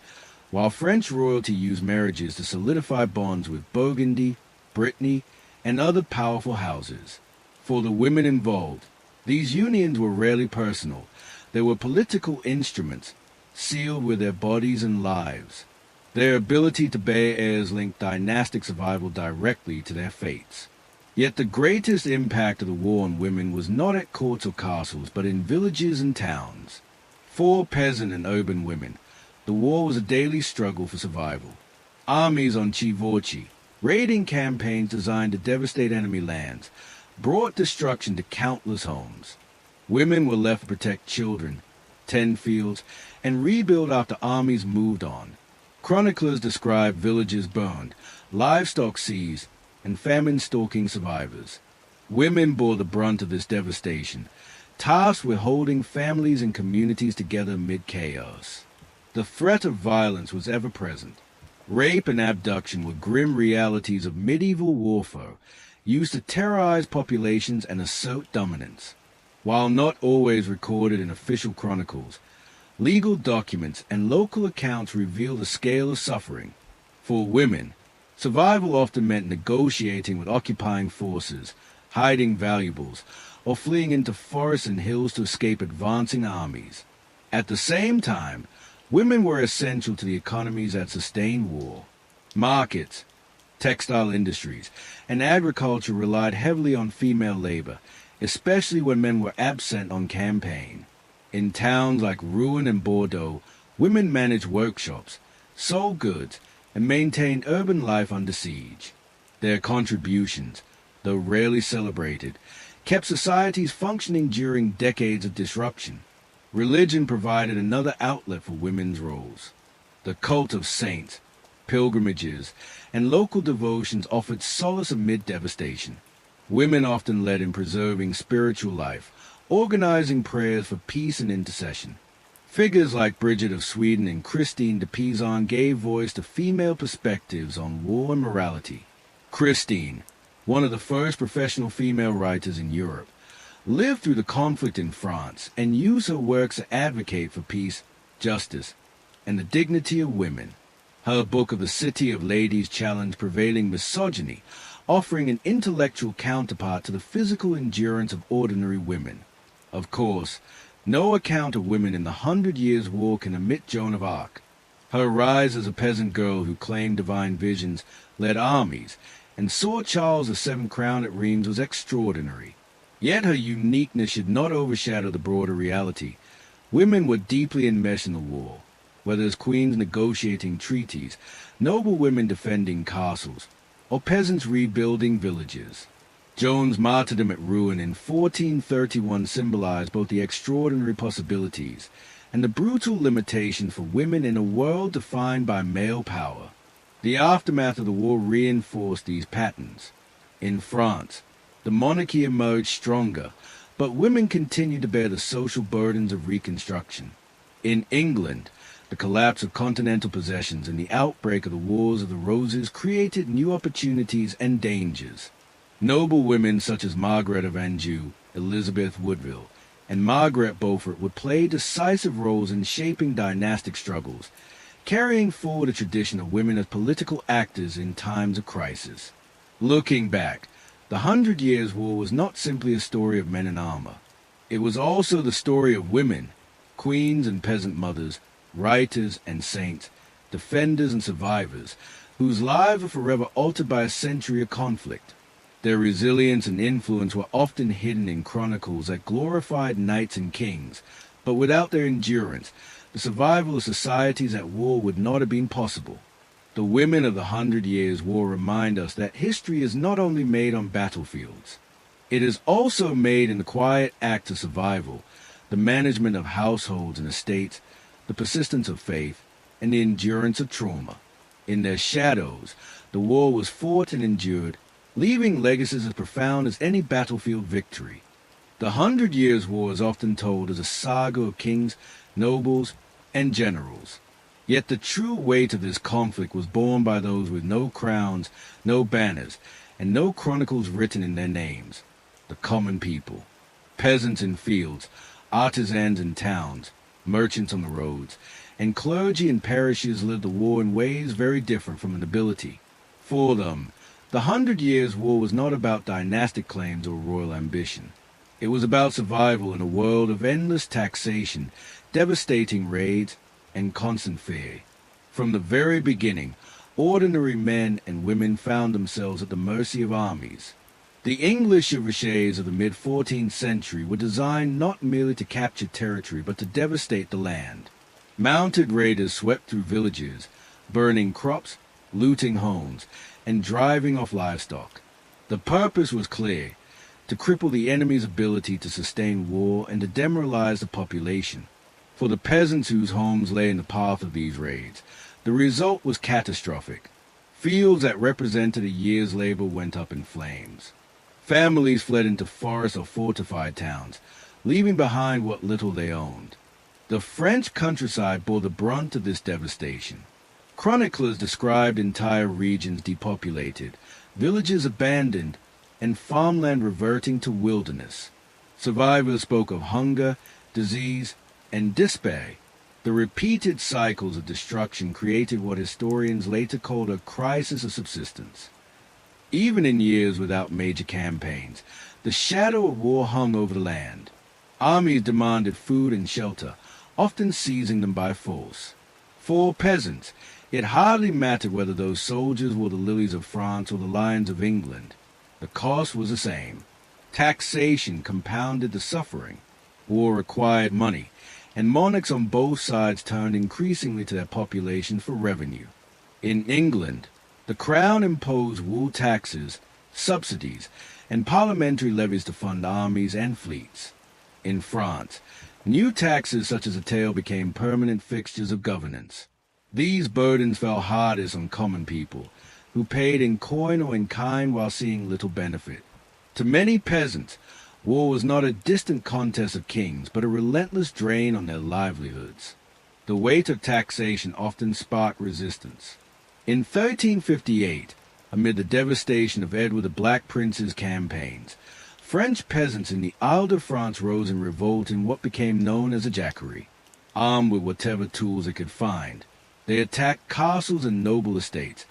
while French royalty used marriages to solidify bonds with Burgundy, Brittany, and other powerful houses. For the women involved, these unions were rarely personal. They were political instruments, sealed with their bodies and lives. Their ability to bear heirs linked dynastic survival directly to their fates. Yet the greatest impact of the war on women was not at courts or castles, but in villages and towns. For peasant and urban women, the war was a daily struggle for survival. Armies on chivalry, raiding campaigns designed to devastate enemy lands, brought destruction to countless homes. Women were left to protect children, tend fields, and rebuild after armies moved on. Chroniclers describe villages burned, livestock seized, and famine-stalking survivors. Women bore the brunt of this devastation, tasked with holding families and communities together amid chaos. The threat of violence was ever present. Rape and abduction were grim realities of medieval warfare, used to terrorize populations and assert dominance. While not always recorded in official chronicles, legal documents and local accounts reveal the scale of suffering. For women, survival often meant negotiating with occupying forces, hiding valuables, or fleeing into forests and hills to escape advancing armies. At the same time, women were essential to the economies that sustained war. Markets, textile industries, and agriculture relied heavily on female labor, especially when men were absent on campaign. In towns like Rouen and Bordeaux, women managed workshops, sold goods, and maintained urban life under siege. Their contributions, though rarely celebrated, kept societies functioning during decades of disruption. Religion provided another outlet for women's roles. The cult of saints, pilgrimages, and local devotions offered solace amid devastation. Women often led in preserving spiritual life, organizing prayers for peace and intercession. Figures like Bridget of Sweden and Christine de Pizan gave voice to female perspectives on war and morality. Christine, one of the first professional female writers in Europe, lived through the conflict in France and used her works to advocate for peace, justice, and the dignity of women. Her book of the City of Ladies challenged prevailing misogyny, offering an intellectual counterpart to the physical endurance of ordinary women. Of course, no account of women in the 100 Years' War can omit Joan of Arc. Her rise as a peasant girl who claimed divine visions, led armies, and saw Charles VII crowned at Reims was extraordinary. Yet her uniqueness should not overshadow the broader reality. Women were deeply enmeshed in the war, whether as queens negotiating treaties, noble women defending castles, or peasants rebuilding villages. Joan's martyrdom at Rouen in 1431 symbolized both the extraordinary possibilities and the brutal limitations for women in a world defined by male power. The aftermath of the war reinforced these patterns. In France, the monarchy emerged stronger, but women continued to bear the social burdens of Reconstruction. In England, the collapse of continental possessions and the outbreak of the Wars of the Roses created new opportunities and dangers. Noble women such as Margaret of Anjou, Elizabeth Woodville, and Margaret Beaufort would play decisive roles in shaping dynastic struggles, carrying forward a tradition of women as political actors in times of crisis. Looking back, the 100 Years' War was not simply a story of men in armor. It was also the story of women, queens and peasant mothers, writers and saints, defenders and survivors, whose lives were forever altered by a century of conflict. Their resilience and influence were often hidden in chronicles that glorified knights and kings, but without their endurance, the survival of societies at war would not have been possible. The women of the 100 Years' War remind us that history is not only made on battlefields. It is also made in the quiet acts of survival, the management of households and estates, the persistence of faith, and the endurance of trauma. In their shadows, the war was fought and endured, leaving legacies as profound as any battlefield victory. The 100 Years' War is often told as a saga of kings, nobles, and generals. Yet the true weight of this conflict was borne by those with no crowns, no banners, and no chronicles written in their names. The common people, peasants in fields, artisans in towns, merchants on the roads, and clergy in parishes lived the war in ways very different from the nobility. For them, the 100 Years' War was not about dynastic claims or royal ambition. It was about survival in a world of endless taxation, devastating raids, and constant fear. From the very beginning, ordinary men and women found themselves at the mercy of armies. The English chevauchés of the mid-14th century were designed not merely to capture territory but to devastate the land. Mounted raiders swept through villages, burning crops, looting homes, and driving off livestock. The purpose was clear: to cripple the enemy's ability to sustain war and to demoralize the population. For the peasants whose homes lay in the path of these raids, the result was catastrophic. Fields that represented a year's labor went up in flames. Families fled into forests or fortified towns, leaving behind what little they owned. The French countryside bore the brunt of this devastation. Chroniclers described entire regions depopulated, villages abandoned, and farmland reverting to wilderness. Survivors spoke of hunger, disease, and despair. The repeated cycles of destruction created what historians later called a crisis of subsistence. Even in years without major campaigns, the shadow of war hung over the land. Armies demanded food and shelter, often seizing them by force. For peasants, it hardly mattered whether those soldiers were the lilies of France or the lions of England. The cost was the same. Taxation compounded the suffering. War required money, and monarchs on both sides turned increasingly to their population for revenue. In England, the crown imposed wool taxes, subsidies, and parliamentary levies to fund armies and fleets. In France, new taxes such as a taille became permanent fixtures of governance. These burdens fell hardest on common people, who paid in coin or in kind while seeing little benefit. To many peasants, war was not a distant contest of kings, but a relentless drain on their livelihoods. The weight of taxation often sparked resistance. In 1358, amid the devastation of Edward the Black Prince's campaigns, French peasants in the Ile-de-France rose in revolt in what became known as a jacquerie. Armed with whatever tools they could find, they attacked castles and noble estates,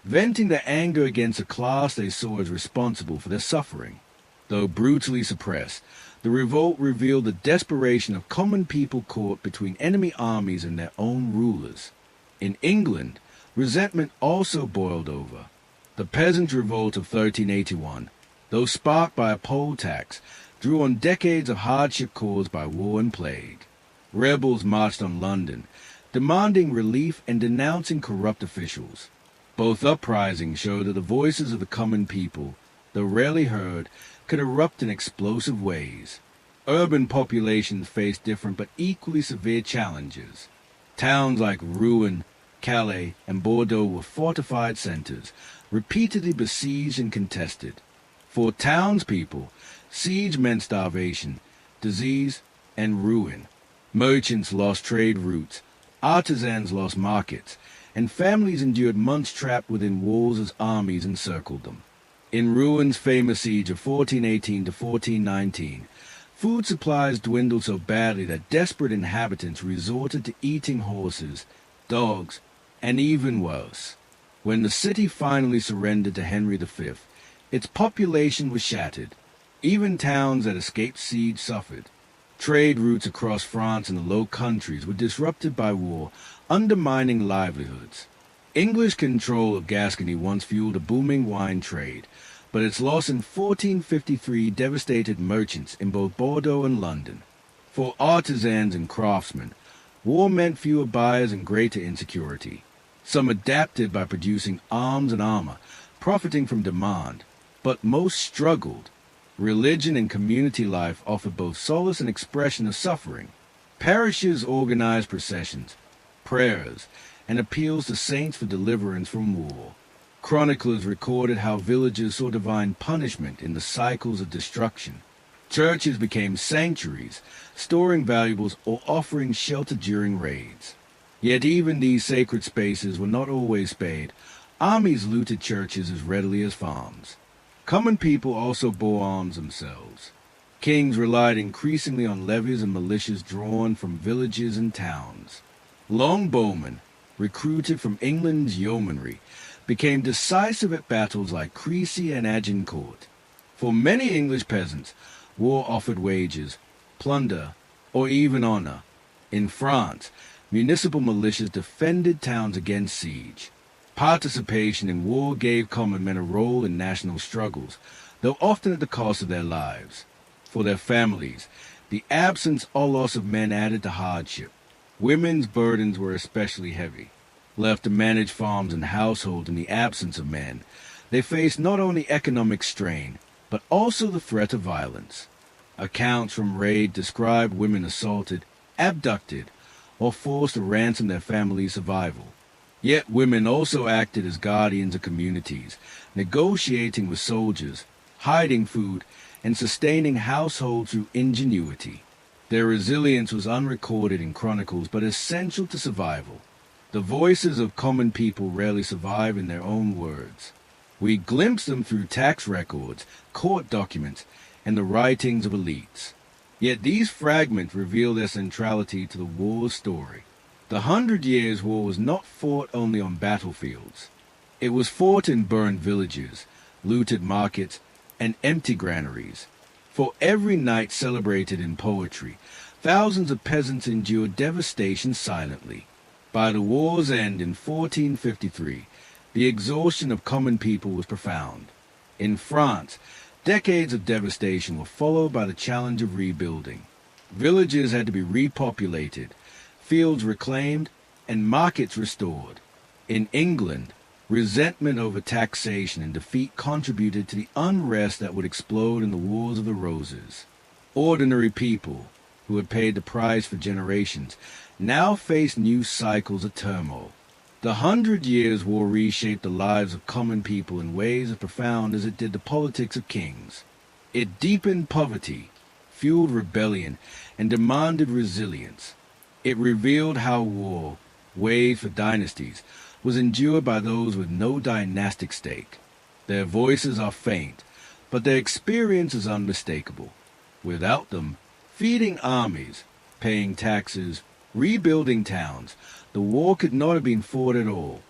venting their anger against a class they saw as responsible for their suffering. Though brutally suppressed, the revolt revealed the desperation of common people caught between enemy armies and their own rulers. In England, resentment also boiled over. The Peasants' Revolt of 1381, though sparked by a poll tax, drew on decades of hardship caused by war and plague. Rebels marched on London, demanding relief and denouncing corrupt officials. Both uprisings showed that the voices of the common people, though rarely heard, could erupt in explosive ways. Urban populations faced different but equally severe challenges. Towns like Rouen, Calais, and Bordeaux were fortified centers, repeatedly besieged and contested. For townspeople, siege meant starvation, disease, and ruin. Merchants lost trade routes, artisans lost markets, and families endured months trapped within walls as armies encircled them. In Rouen's famous siege of 1418 to 1419, food supplies dwindled so badly that desperate inhabitants resorted to eating horses, dogs, and even worse. When the city finally surrendered to Henry V, its population was shattered. Even towns that escaped siege suffered. Trade routes across France and the Low Countries were disrupted by war, undermining livelihoods. English control of Gascony once fueled a booming wine trade, but its loss in 1453 devastated merchants in both Bordeaux and London. For artisans and craftsmen, war meant fewer buyers and greater insecurity. Some adapted by producing arms and armor, profiting from demand, but most struggled. Religion and community life offered both solace and expression of suffering. Parishes organized processions, prayers, and appeals to saints for deliverance from war. Chroniclers recorded how villages saw divine punishment in the cycles of destruction. Churches became sanctuaries, storing valuables or offering shelter during raids. Yet even these sacred spaces were not always spared. Armies looted churches as readily as farms. Common people also bore arms themselves. Kings relied increasingly on levies and militias drawn from villages and towns. Longbowmen, recruited from England's yeomanry, became decisive at battles like Crécy and Agincourt. For many English peasants, war offered wages, plunder, or even honor. In France, municipal militias defended towns against siege. Participation in war gave common men a role in national struggles, though often at the cost of their lives. For their families, the absence or loss of men added to hardship. Women's burdens were especially heavy. Left to manage farms and households in the absence of men, they faced not only economic strain, but also the threat of violence. Accounts from raid described women assaulted, abducted, or forced to ransom their family's survival. Yet women also acted as guardians of communities, negotiating with soldiers, hiding food, and sustaining households through ingenuity. Their resilience was unrecorded in chronicles but essential to survival. The voices of common people rarely survive in their own words. We glimpse them through tax records, court documents, and the writings of elites. Yet these fragments reveal their centrality to the war's story. The 100 Years' War was not fought only on battlefields. It was fought in burned villages, looted markets, and empty granaries. For every night celebrated in poetry, thousands of peasants endured devastation silently. By the war's end in 1453, the exhaustion of common people was profound. In France, decades of devastation were followed by the challenge of rebuilding. Villages had to be repopulated, fields reclaimed, and markets restored. In England, resentment over taxation and defeat contributed to the unrest that would explode in the Wars of the Roses. Ordinary people, who had paid the price for generations, now faced new cycles of turmoil. The 100 Years' War reshaped the lives of common people in ways as profound as it did the politics of kings. It deepened poverty, fueled rebellion, and demanded resilience. It revealed how war, waged for dynasties, was endured by those with no dynastic stake. Their voices are faint, but their experience is unmistakable. Without them, feeding armies, paying taxes, rebuilding towns, the war could not have been fought at all.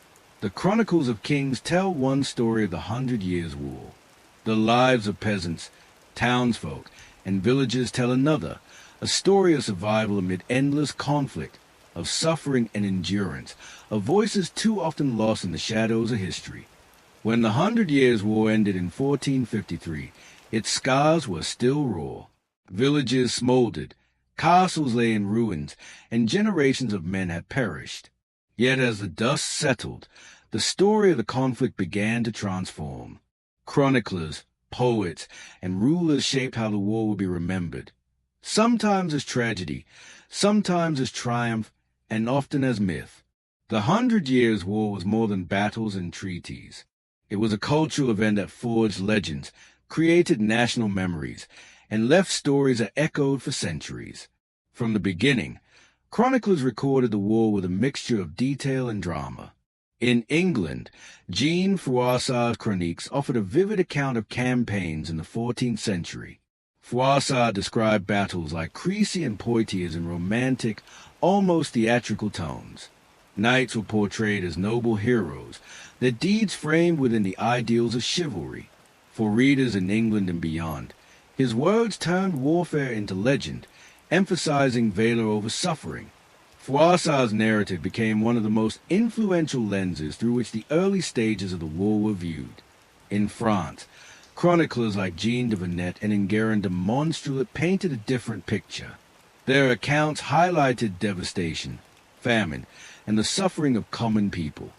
The Chronicles of Kings tell one story of the 100 Years' War. The lives of peasants, townsfolk, and villagers tell another, a story of survival amid endless conflict, of suffering and endurance, of voices too often lost in the shadows of history. When the 100 Years' War ended in 1453, its scars were still raw. Villages smoldered, castles lay in ruins, and generations of men had perished. Yet as the dust settled, the story of the conflict began to transform. Chroniclers, poets, and rulers shaped how the war would be remembered. Sometimes as tragedy, sometimes as triumph, and often as myth. The 100 Years' War was more than battles and treaties. It was a cultural event that forged legends, created national memories, and left stories that echoed for centuries. From the beginning, chroniclers recorded the war with a mixture of detail and drama. In England, Jean Froissart's chroniques offered a vivid account of campaigns in the 14th century. Froissart described battles like Crécy and Poitiers in romantic, almost theatrical tones. Knights were portrayed as noble heroes, their deeds framed within the ideals of chivalry. For readers in England and beyond, his words turned warfare into legend, emphasizing valor over suffering. Froissart's narrative became one of the most influential lenses through which the early stages of the war were viewed. In France, chroniclers like Jean de Venette and Enguerrand de Montstrelet painted a different picture. Their accounts highlighted devastation, famine, and the suffering of common people.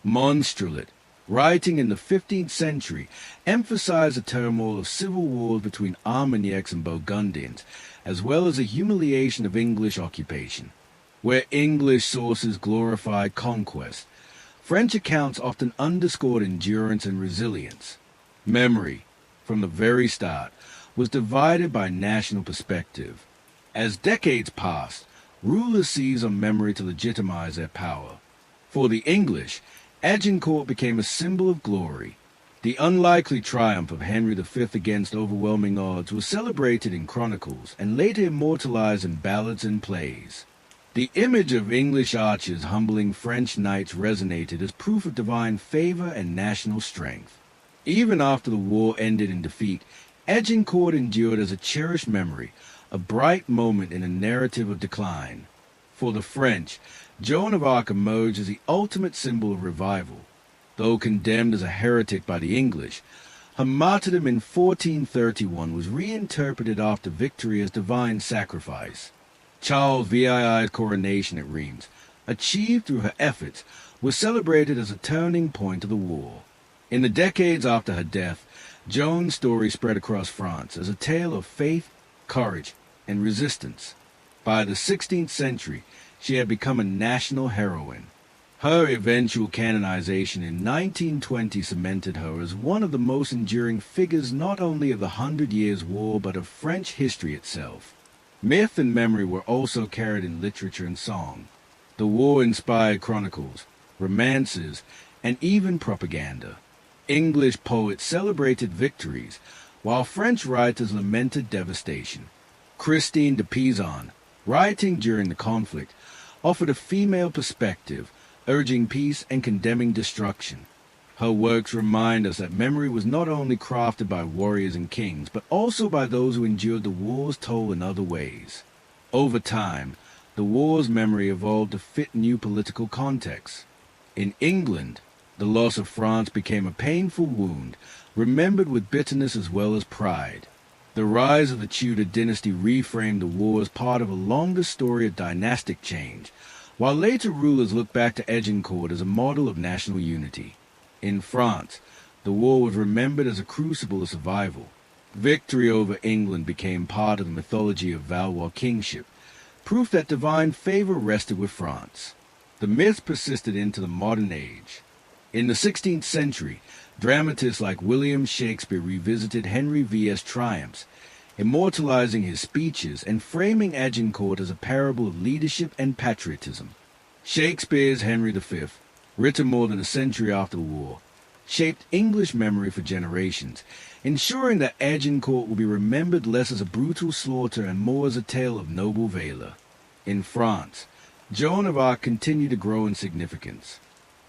Montstrelet, writing in the 15th century, emphasized the turmoil of civil wars between Armagnacs and Burgundians, as well as the humiliation of English occupation. Where English sources glorified conquest, French accounts often underscored endurance and resilience. Memory, from the very start, was divided by national perspective. As decades passed, rulers seized on memory to legitimize their power. For the English, Agincourt became a symbol of glory. The unlikely triumph of Henry V against overwhelming odds was celebrated in chronicles and later immortalized in ballads and plays. The image of English archers humbling French knights resonated as proof of divine favor and national strength. Even after the war ended in defeat, Agincourt endured as a cherished memory, a bright moment in a narrative of decline. For the French, Joan of Arc emerged as the ultimate symbol of revival. Though condemned as a heretic by the English, her martyrdom in 1431 was reinterpreted after victory as divine sacrifice. Charles VII's coronation at Reims, achieved through her efforts, was celebrated as a turning point of the war. In the decades after her death, Joan's story spread across France as a tale of faith, courage, and resistance. By the 16th century, she had become a national heroine. Her eventual canonization in 1920 cemented her as one of the most enduring figures not only of the 100 Years' War but of French history itself. Myth and memory were also carried in literature and song. The war inspired chronicles, romances, and even propaganda. English poets celebrated victories, while French writers lamented devastation. Christine de Pizan, writing during the conflict, offered a female perspective, urging peace and condemning destruction. Her works remind us that memory was not only crafted by warriors and kings, but also by those who endured the war's toll in other ways. Over time, the war's memory evolved to fit new political contexts. In England, the loss of France became a painful wound, remembered with bitterness as well as pride. The rise of the Tudor dynasty reframed the war as part of a longer story of dynastic change, while later rulers looked back to Agincourt as a model of national unity. In France, the war was remembered as a crucible of survival. Victory over England became part of the mythology of Valois kingship, proof that divine favor rested with France. The myth persisted into the modern age. In the 16th century, dramatists like William Shakespeare revisited Henry VI's triumphs, immortalizing his speeches and framing Agincourt as a parable of leadership and patriotism. Shakespeare's Henry V, written more than a century after the war, shaped English memory for generations, ensuring that Agincourt will be remembered less as a brutal slaughter and more as a tale of noble valor. In France, Joan of Arc continued to grow in significance.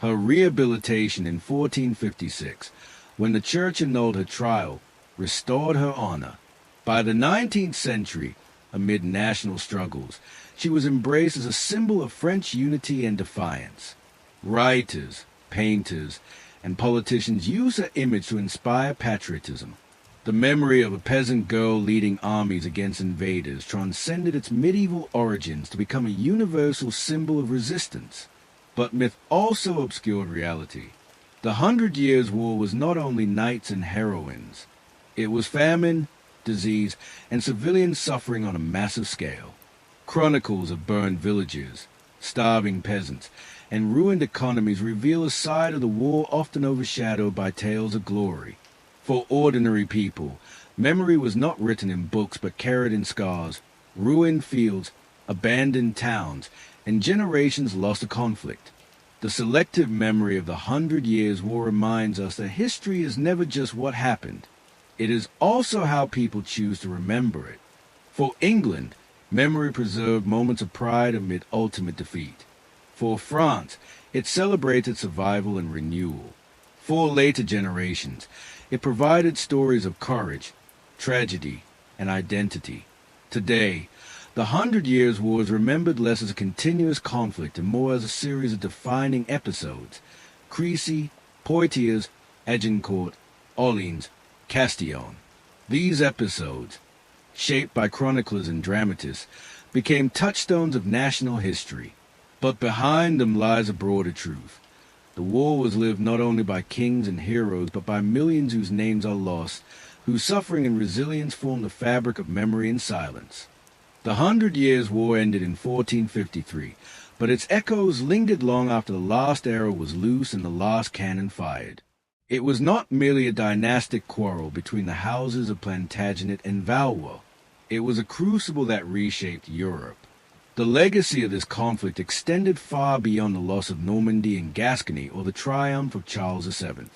Her rehabilitation in 1456, when the church annulled her trial, restored her honor. By the 19th century, amid national struggles, she was embraced as a symbol of French unity and defiance. Writers, painters, and politicians used her image to inspire patriotism. The memory of a peasant girl leading armies against invaders transcended its medieval origins to become a universal symbol of resistance. But myth also obscured reality. The 100 Years' War was not only knights and heroines. It was famine, disease, and civilian suffering on a massive scale. Chronicles of burned villages, starving peasants, and ruined economies reveal a side of the war often overshadowed by tales of glory. For ordinary people, memory was not written in books but carried in scars, ruined fields, abandoned towns, and generations lost to conflict. The selective memory of the 100 Years' War reminds us that history is never just what happened. It is also how people choose to remember it. For England, memory preserved moments of pride amid ultimate defeat. For France, it celebrated survival and renewal. For later generations, it provided stories of courage, tragedy, and identity. Today, the 100 Years' War is remembered less as a continuous conflict and more as a series of defining episodes. Crécy, Poitiers, Agincourt, Orleans, Castillon. These episodes, shaped by chroniclers and dramatists, became touchstones of national history. But behind them lies a broader truth. The war was lived not only by kings and heroes, but by millions whose names are lost, whose suffering and resilience form the fabric of memory and silence. The 100 Years' War ended in 1453, but its echoes lingered long after the last arrow was loose and the last cannon fired. It was not merely a dynastic quarrel between the houses of Plantagenet and Valois. It was a crucible that reshaped Europe. The legacy of this conflict extended far beyond the loss of Normandy and Gascony or the triumph of Charles VII.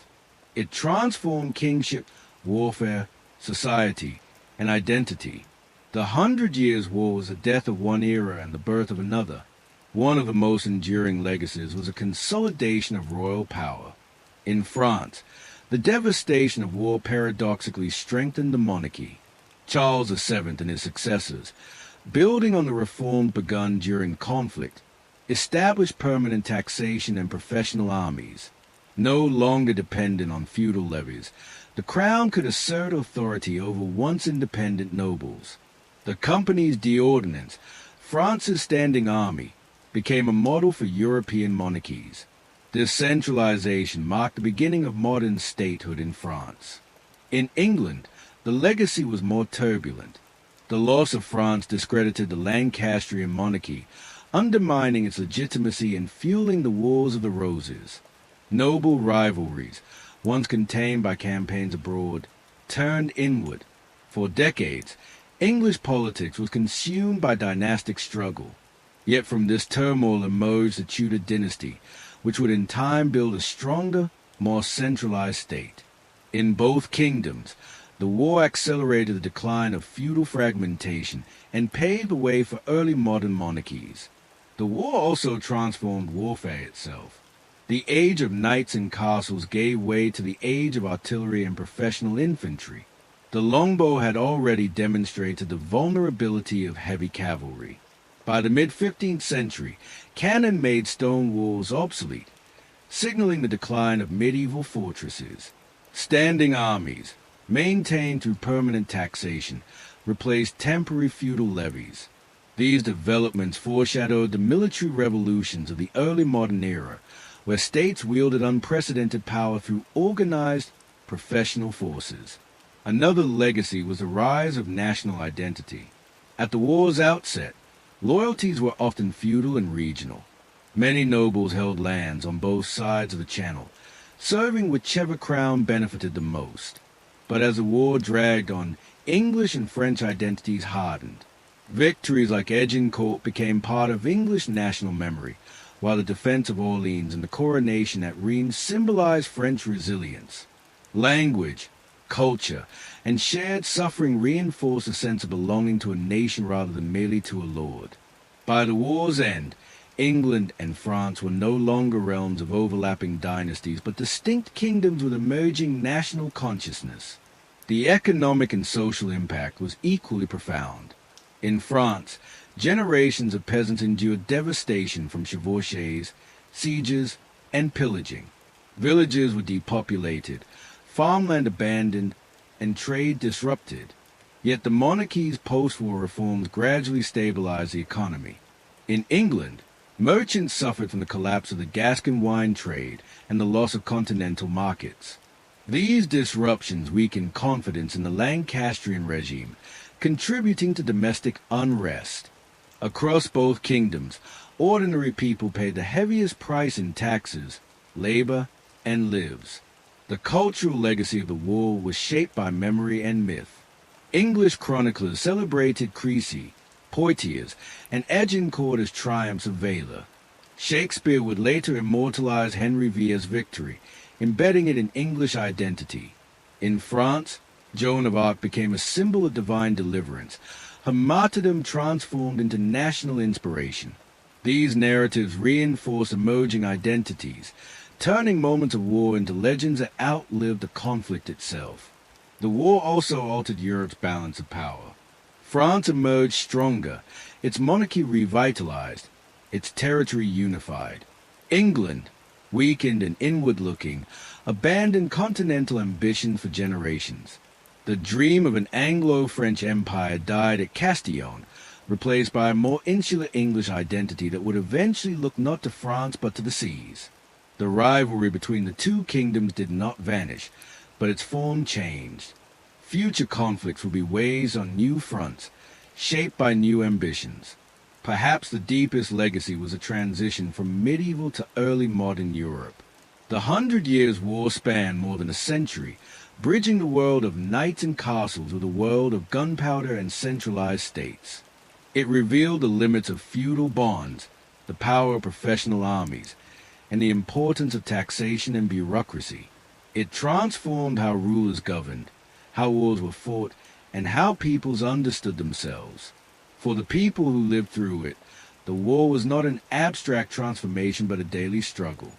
It transformed kingship, warfare, society, and identity. The 100 Years' War was the death of one era and the birth of another. One of the most enduring legacies was a consolidation of royal power. In France, the devastation of war paradoxically strengthened the monarchy. Charles VII and his successors, building on the reforms begun during the conflict, established permanent taxation and professional armies. No longer dependent on feudal levies, the crown could assert authority over once independent nobles. The Company's d'Ordonnance, France's standing army, became a model for European monarchies. This centralization marked the beginning of modern statehood in France. In England, the legacy was more turbulent. The loss of France discredited the Lancastrian monarchy, undermining its legitimacy and fueling the Wars of the Roses. Noble rivalries, once contained by campaigns abroad, turned inward. For decades, English politics was consumed by dynastic struggle, yet from this turmoil emerged the Tudor dynasty, which would in time build a stronger, more centralized state. In both kingdoms, the war accelerated the decline of feudal fragmentation and paved the way for early modern monarchies. The war also transformed warfare itself. The age of knights and castles gave way to the age of artillery and professional infantry. The longbow had already demonstrated the vulnerability of heavy cavalry. By the mid-15th century, cannon made stone walls obsolete, signaling the decline of medieval fortresses. Standing armies, maintained through permanent taxation, replaced temporary feudal levies. These developments foreshadowed the military revolutions of the early modern era, where states wielded unprecedented power through organized, professional forces. Another legacy was the rise of national identity. At the war's outset, loyalties were often feudal and regional. Many nobles held lands on both sides of the Channel, serving whichever crown benefited the most. But as the war dragged on, English and French identities hardened. Victories like Agincourt became part of English national memory, while the defense of Orleans and the coronation at Reims symbolized French resilience. Language, culture, and shared suffering reinforced a sense of belonging to a nation rather than merely to a lord. By the war's end, England and France were no longer realms of overlapping dynasties, but distinct kingdoms with emerging national consciousness. The economic and social impact was equally profound. In France, generations of peasants endured devastation from chevauchés, sieges, and pillaging. Villages were depopulated, farmland abandoned, and trade disrupted. Yet the monarchy's post-war reforms gradually stabilized the economy. In England, merchants suffered from the collapse of the Gascon wine trade and the loss of continental markets. These disruptions weakened confidence in the Lancastrian regime, contributing to domestic unrest. Across both kingdoms, ordinary people paid the heaviest price in taxes, labor, and lives. The cultural legacy of the war was shaped by memory and myth. English chroniclers celebrated Crécy, Poitiers, and Agincourt as triumphs of valor. Shakespeare would later immortalize Henry Villa's victory, embedding it in English identity. In France, Joan of Arc became a symbol of divine deliverance. Her martyrdom transformed into national inspiration. These narratives reinforce emerging identities, turning moments of war into legends that outlived the conflict itself. The war also altered Europe's balance of power. France emerged stronger, its monarchy revitalized, its territory unified. England, weakened and inward-looking, abandoned continental ambition for generations. The dream of an Anglo-French empire died at Castillon, replaced by a more insular English identity that would eventually look not to France but to the seas. The rivalry between the two kingdoms did not vanish, but its form changed. Future conflicts will be waged on new fronts, shaped by new ambitions. Perhaps the deepest legacy was a transition from medieval to early modern Europe. The 100 Years' War spanned more than a century, bridging the world of knights and castles with a world of gunpowder and centralized states. It revealed the limits of feudal bonds, the power of professional armies, and the importance of taxation and bureaucracy. It transformed how rulers governed, how wars were fought, and how peoples understood themselves. For the people who lived through it, the war was not an abstract transformation but a daily struggle.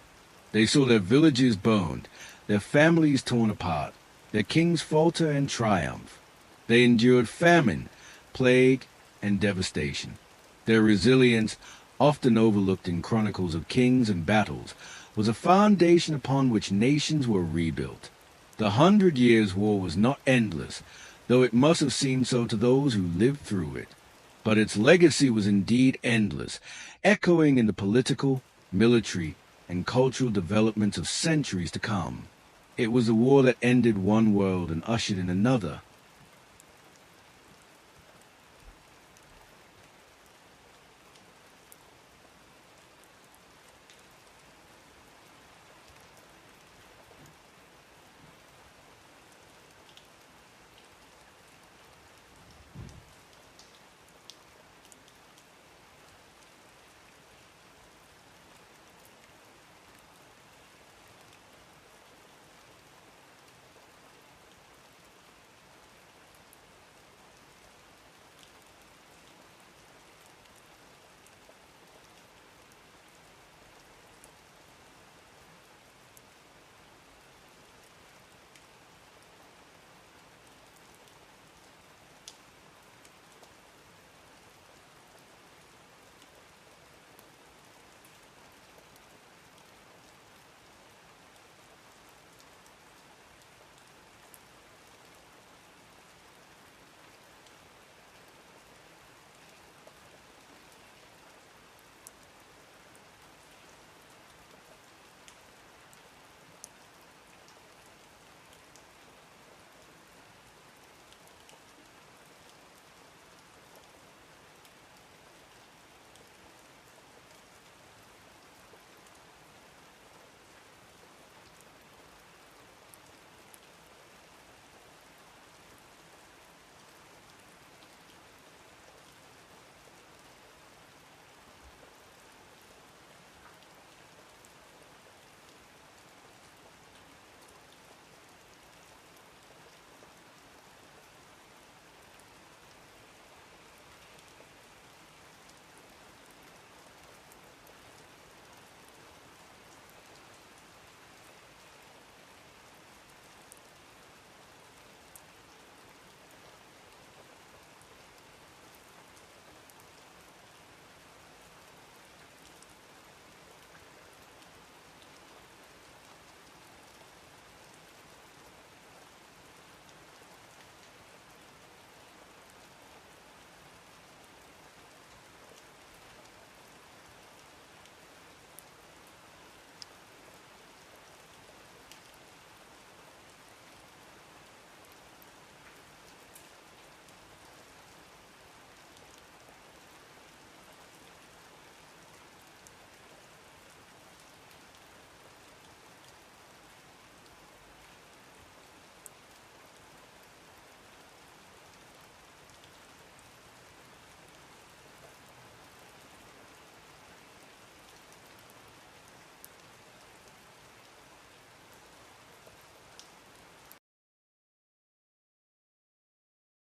They saw their villages burned, their families torn apart, their kings falter and triumph. They endured famine, plague, and devastation. Their resilience, often overlooked in chronicles of kings and battles, was a foundation upon which nations were rebuilt. The 100 Years' War was not endless, though it must have seemed so to those who lived through it. But its legacy was indeed endless, echoing in the political, military, and cultural developments of centuries to come. It was a war that ended one world and ushered in another,